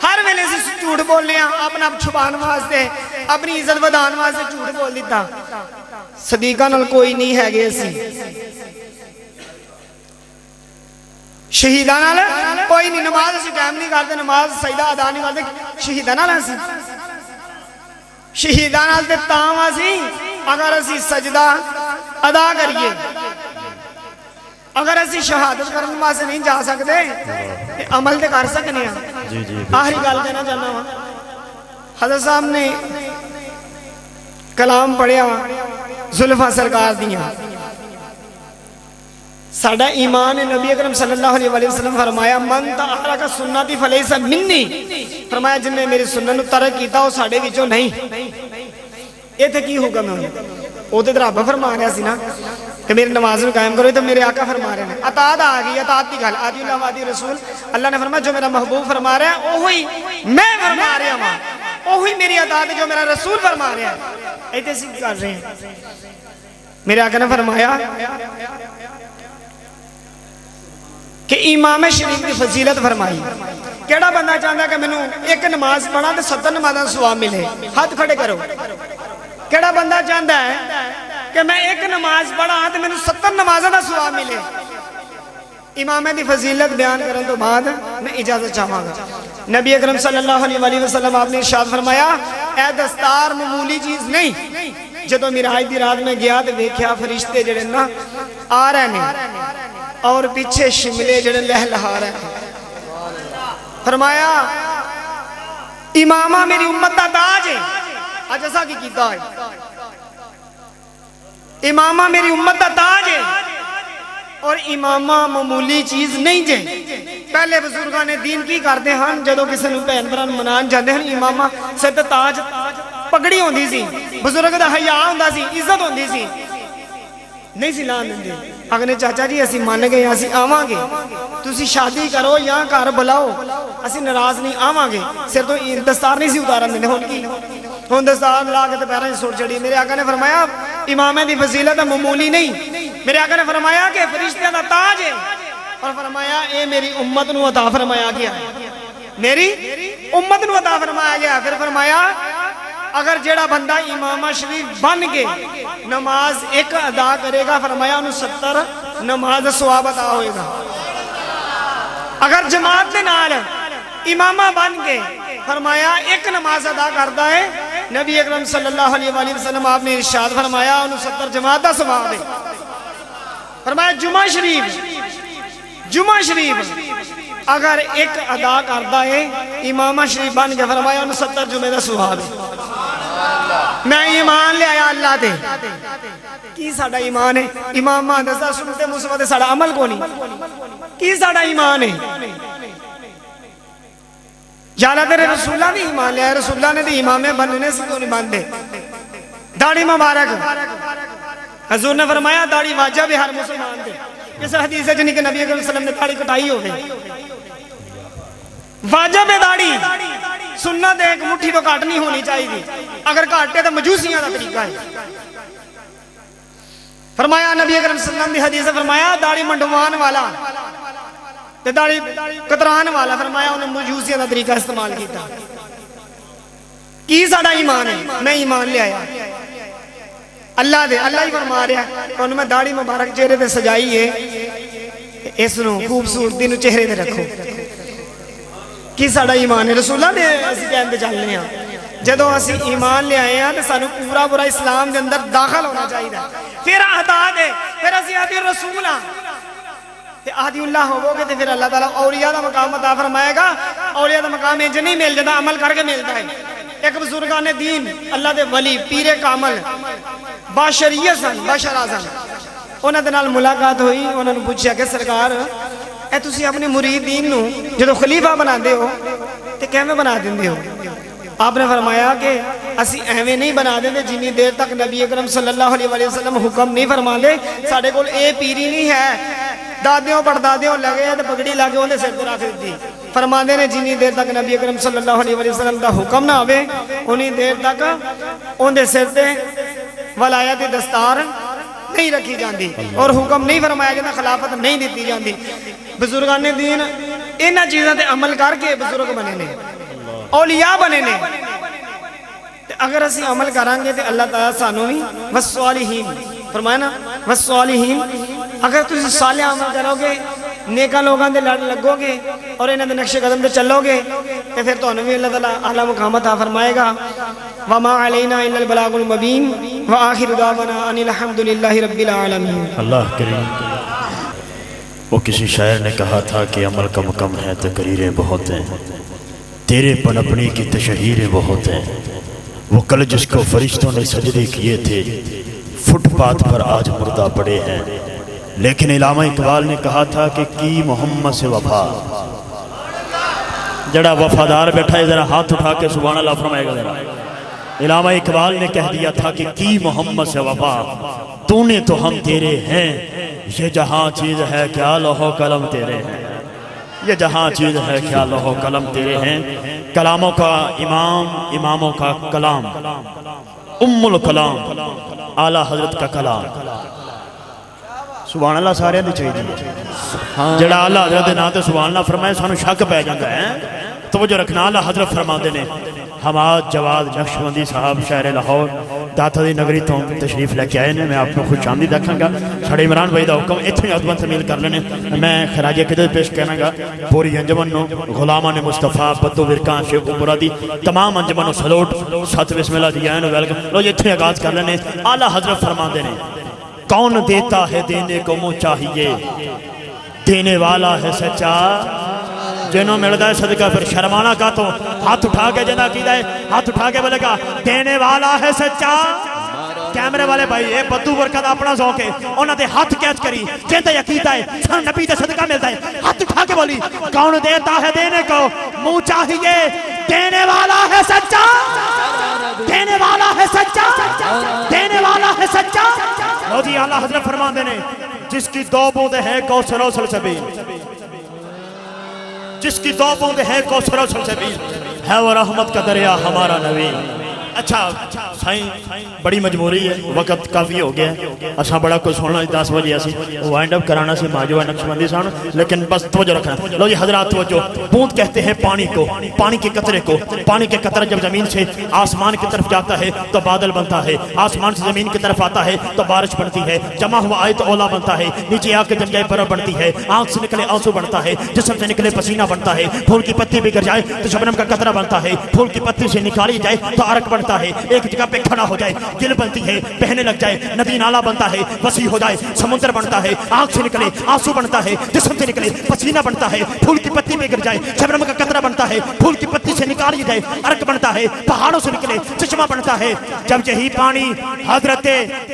ہر ویلے سے جھوٹ بولنے ہیں، اپنا چھپان واسطے، اپنی عزت ودان واسطے جھوٹ بول دیتا. صدیقہ نال کوئی نہیں ہے گے اسی. شہیداں نال کوئی نہیں، نماز اسی قائم نہیں کرتے، نماز سجدہ ادا نہیں کرتے، شہیداں نال اسی شہیداں نال تے تاں اسی اگر اسی سجدہ ادا کریے، اگر اسی شہادت کرنے واسطے نہیں جا سکتے تے عمل تے کر سکنے ہیں۔ جی جی آخری گل کہنا چاہنا ہوں، حضرت صاحب نے کلام پڑھیا زلفا سرکار دیاں، ساڈا ایمان ہے، نبی اکرم صلی اللہ علیہ وسلم فرمایا من تحرک سنتی فلیس منی، فرمایا جن نے میری سنت نو ترک کیتا وہ ساڈے وچوں نہیں۔ یہ تے کی حکم ہے؟ وہ تے رب فرما رہا سی نا کہ میری نماز نو قائم کرو، تو میرے آقا فرما رہے ہیں۔ اطاعت آ گئی، اطاعت کی گل، آدی اللہ وادی رسول، اللہ نے فرمایا جو میرا محبوب فرما رہا ہے وہی میں فرما رہا ہوں، وہی میری اطاعت ہے جو میرا رسول فرما رہا ہے۔ ایتے سی کر رہے ہیں۔ میرے آقا نے فرمایا کہ امام شریف کی فضیلت فرمائی، کیڑا بندہ چاہتا ہے کہ میں ایک نماز پڑھا تو 70 نمازاں ثواب ملے؟ ہاتھ کھڑے کرو۔ کیڑا بندہ چاہتا ہے کہ میں ایک نماز پڑھا تو میں 70 نمازاں دا ثواب ملے؟ امام دی فضیلت بیان کرنے تو بعد میں اجازت چاہوں گا۔ نبی اکرم صلی اللہ علیہ وسلم آپ نے ارشاد فرمایا اے دستار معمولی چیز نہیں۔ جدوں معراج دی رات میں گیا تو دیکھا فرشتے جڑے نا آ رہے ہیں اور پیچھے شملے جڑے لہلہا رہے ہیں۔ فرمایا امامہ میری امت دا تاج ہے، آج ایسا کی کیتا ہے، امامہ میری امت دا تاج ہے اور امامہ معمولی چیز نہیں جے۔ پہلے بزرگان دین کی کرتے ہیں جدو کسی نے بہن بران منان جاندے ہیں امامہ سے تاج پگڑی ہوندی سی، بزرگ دا حیا ہوندا سی، عزت ہوندی سی، نہیں سی لان دیں دے۔ اگنے چاچا جی اسی مان گئے اسی آوان گے، تسی شادی کرو یا کار بلاؤ اسی ناراض نہیں آوان گے، سر تو دستار نہیں سی اتارن دیں ہون کی ہون دستار لا کے تو پیرا سوڑ چڑی۔ میرے آقا نے فرمایا امامہ دی فضیلت معمولی نہیں، میرے آقا نے فرمایا کہ فرشتہ دا تاج ہے اور فرمایا اے میری امت نو عطا فرمایا گیا، میری امت نو عطا فرمایا گیا۔ پھر فرمایا اگر جیڑا بندہ امامہ شریف بن کے نماز ایک ادا کرے گا فرمایا انہوں 70 نماز ثواب عطا ہوئے گا۔ اگر جماعت نے نال امامہ بن کے فرمایا ایک نماز ادا کرتا ہے، نبی اکرم صلی اللہ علیہ وسلم آپ نے ارشاد فرمایا انہوں 70 جماعت دا ثواب ہے۔ فرمایا جمعہ شریف اگر ایک ادا کرتا ہے امامہ شریف بن کے فرمایا انہوں 70 جمعہ دا ثواب ہے۔ میں ایمان لے آیا اللہ تے، کی ساڑا ایمان ہے؟ امام دستا سنتے مصطفیٰ تے ساڑا عمل کو نہیں، کی ساڑا ایمان ہے؟ یا اللہ تیرے رسولہ نے ایمان لے آیا، رسولہ نے تے امامیں بننے سے کیوں نہیں باندھے؟ داڑھی مبارک حضور نے فرمایا داڑھی واجب ہے ہر مسلمان دے، اس حدیث ہے جنہی کہ نبی اکرم صلی اللہ علیہ وسلم نے داڑھی کٹائی ہوئے، واجب ہے داڑھی، سنت ایک مٹھی تو کاٹ نہیں ہونی چاہیے، اگر کاٹے تو مجوسیاں دا طریقہ ہے۔ فرمایا نبی اکرم صلی اللہ علیہ وسلم دی حدیث فرمایا داڑھی منڈوان والا تے داڑھی کتران والا فرمایا انہوں مجوسیاں دا طریقہ استعمال کیتا۔ کی ساڑا ایمان ہے؟ میں ایمان لے آیا اللہ دے، اللہ ہی فرما رہا ہے کہ انہوں میں داڑھی مبارک چہرے تے سجائی ہے، اس نو خوبصورتی نو چہرے تے رکھو۔ کی ساڑا ایمان ہے؟ رسولہ نے اسی کہنے دے چلنے ہیں جدو اسی ایمان لے آئے ہیں تو سانو پورا پورا اسلام دے اندر داخل ہونا چاہیے، پھر احدا دے، پھر اسی آدھی رسول ہاں تے آدھی اللہ ہوگو گے تے پھر اللہ تعالیٰ اولیاء دا مقام عطا فرمائے گا۔ اولیاء دا مقام انج نہیں مل جاتا، عمل کر کے ملتا ہے۔ ایک بزرگان دین اللہ دے ولی پیر کامل باشریت سن، باشرہ سن، انہاں دے نال ملاقات ہوئی، انہاں نے پوچھا کہ سرکار اے تسی اپنے مریدین نو جدو خلیفہ بنا دے ہو تے کیویں بنا دیندے ہو؟ آپ نے فرمایا کہ اسی ایویں نہیں بنا دیندے جنی دیر تک نبی اکرم صلی اللہ علیہ وسلم حکم نہیں فرما دے، ساڑھے کول اے پیری نہیں ہے، دادیوں پڑدادیوں لگے تے پگڑی لگے انہیں سر پر رکھ دیتی۔ فرما دے نے جنی دیر تک نبی اکرم صلی اللہ علیہ وسلم دا حکم نہ ہوئے انہی دیر تک انہیں سر تے ولایت دستار نہیں رکھی جاندی اور حکم نہیں فرمایا جاندہ، خلافت نہیں دیتی جاندی۔ بزرگان دین انہا چیزیں تے عمل کر کے بزرگ بنے نے، اولیاء بنے نے۔ اگر اسی عمل کرانگے تے اللہ تعالیٰ سانوی والصالحین فرمایا نا، والصالحین اگر تسی صالح عمل کرو گے نیکاں لوگاں دے لڑ لگو گے اور انہاں دے نقش قدم تے چلو گے تے پھر تانوں بھی اللہ تعالیٰ اعلیٰ مقام عطا فرمائے گا وما علینا الا البلاغ المبین وآخر دعوانا ان الحمد للہ رب العالمین اللہ کریم وہ کسی شاعر نے کہا تھا کہ عمل کم کم ہے تقریریں بہت ہیں تیرے پنپنی کی تشہیریں بہت ہیں وہ کل جس کو فرشتوں نے سجدے کیے تھے فٹ پاتھ پر آج مردہ پڑے ہیں لیکن علامہ اقبال نے کہا تھا کہ کی محمد سے وفا جڑا وفادار بیٹھا ہے ذرا ہاتھ اٹھا کے سبحان اللہ فرمائے گا ذرا علامہ اقبال نے کہہ دیا تھا کہ کی محمد سے وفا تو نے تو ہم تیرے ہیں یہ جہاں چیز ہے کیا لوح و قلم تیرے ہیں یہ جہاں چیز ہے کیا لوح و قلم تیرے ہیں کلاموں کا امام اماموں کا کلام ام الکلام اعلیٰ حضرت کا کلام سبحان اللہ سارے دی چاہیے جڑا اعلیٰ حضرت دے نام تے سبحان اللہ فرمائے سانو شک پہ جاتا ہے توجہ رکھنا اعلیٰ حضرت فرماندے نے حماد جواد نقشبندی صاحب شہر لاہور داتا دی نگری تو تشریف لے کے آئے نے میں آپ کو خوش آمدید رکھاں گا ساڑھے عمران بھائی دا حکم اتنی عظمت تمیل کر لینے میں خراج عقیدت پیش کہنا گا پوری انجمن نو غلامان مصطفیٰ بدو ورکان شیخ مرادی تمام انجمن نو سلوٹ ساتھ بسم اللہ دی آئین ویلکم لو یہ اتنی آغاز کر لینے اعلیٰ حضرت فرماندے نے کون دیتا ہے دینے کو منہ چاہیے دینے والا ہے سچا جنہوں ملتا ہے صدقہ پھر شرمانا کا تو ہاتھ اٹھا کے جنہ کی دائے ہاتھ اٹھا کے بولے گا دینے والا ہے سچا کیمرے والے بھائی اے بدو برکت اپنا ذوق ہے انہوں نے ہاتھ کیچ کری جنہ یقیدہ ہے سن نبی دے صدقہ ملتا ہے ہاتھ اٹھا کے بولی کون دیتا ہے دینے کو منہ چاہیے دینے والا ہے سچا دینے والا ہے سچا دینے والا ہے سچا لو جی اعلیٰ حضرت فرمان دینے جس کی دو بوندے ہیں کوثر و سلسبیل جس کی دو بوندے ہیں کوثر و سلسبیل ہے وہ رحمت کا دریا ہمارا نبی اچھا سائیں بڑی مجبوری ہے وقت کافی ہو گیا ہے اساں بڑا کچھ ہونا 10 بجے اسی وائنڈ اپ کرانا سے ماجو ہے نقشبندی سان لیکن بس توجہ رکھنا لو جی حضرات توجہ بوند کہتے ہیں پانی کو پانی کے قطرے کو پانی کے قطرہ جب زمین سے آسمان کی طرف جاتا ہے تو بادل بنتا ہے آسمان سے زمین کی طرف آتا ہے تو بارش بنتی ہے جمع ہوا آئے تو اولا بنتا ہے نیچے آ کے جم جائے برف بنتی ہے آنکھ سے نکلے آنسو بنتا ہے جسم سے نکلے پسینہ بنتا ہے پھول کی پتی بگڑ جائے تو شبنم کا قطرہ بنتا ہے پھول کی پتی سے نکالی جائے تو عرق بنتا ہے ایک جگہ پہ کھڑا ہو جائے گل بنتی ہے بہنے لگ جائے ندی نالا بنتا ہے وسیع ہو جائے سمندر بنتا ہے آنکھ سے نکلے آنسو بنتا ہے جسم سے نکلے پسینہ بنتا ہے پھول کی پتی میں گر جائے شبنم کا قطرہ بنتا ہے پھول کی پتی سے نکالی جائے عرق بنتا ہے پہاڑوں سے نکلے چشمہ بنتا ہے جب یہی پانی حضرت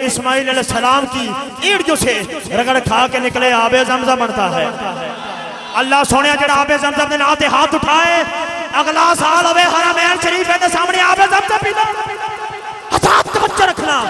اسماعیل علیہ السلام کی ایڑیوں سے رگڑ کھا کے نکلے آب زمزم بنتا ہے اللہ سونے جڑا آب زمزم دے ناتے ہاتھ اٹھائے اگلا سال ہوئے حرمین شریف ہے سامنے آب زمزم پیدا حضرات توجہ رکھنا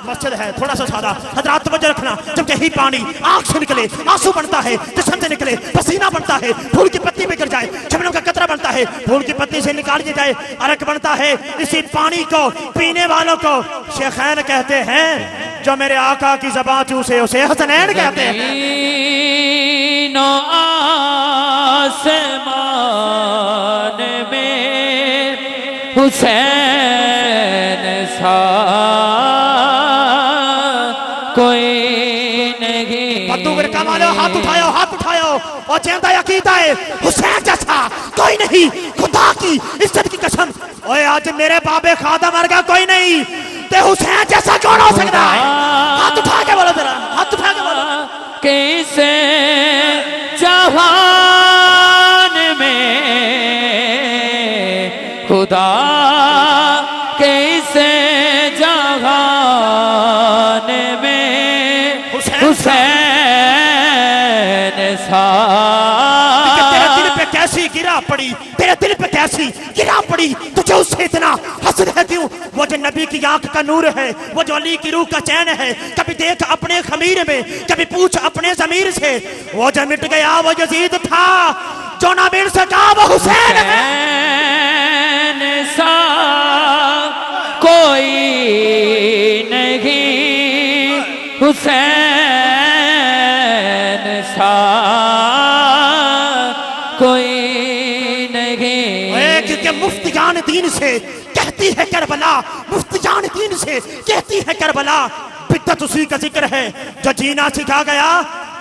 مسجد ہے تھوڑا سا سادہ حضرات توجہ رکھنا جب یہی پانی آنکھ سے نکلے آنسو بنتا ہے جسم سے نکلے پسینہ بنتا ہے پھول کی پتی بگڑ جائے شبنم کا قطرہ بنتا ہے پھول کی پتی سے نکال دی جائے عرق بنتا ہے اسی پانی کو پینے والوں کو شیخین کہتے ہیں جو میرے آقا کی زبان چوسے اسے حسنین کہتے ہیں آسمان میں حسین سا کوئی نہیں بدو ورکا والے ہاتھ اٹھاؤ اور چیندہ یقیدہ ہے حسین جیسا کوئی نہیں خدا کی عزت کی قسم اوے آج میرے بابے خادہ مر گیا کوئی نہیں تے حسین جیسا کون ہو سکتا ہے ہاتھ اٹھا کے بولو ذرا ہاتھ اٹھا کے بولو کیسے جہان میں خدا کیسے جہان میں حسین سا تیرے دل پہ کیسی گرا پڑی تیرے دل پہ کیسی گرا پڑی تجھے اس سے اتنا حسد ہے کیوں وہ جو نبی کی آنکھ کا نور ہے وہ جو علی کی روح کا چین ہے کبھی دیکھ اپنے خمیر میں کبھی پوچھ اپنے ضمیر سے وہ جو مٹ گیا وہ یزید تھا جو نہ مل سکا وہ حسین ہے سا کوئی نہیں حسین سا کوئی نہیں کیونکہ مفتیان دین سے کہتی ہے کربلا مفتیان دین سے کہتی ہے کربلا بدت اسی کا ذکر ہے جو جینا سکھا گیا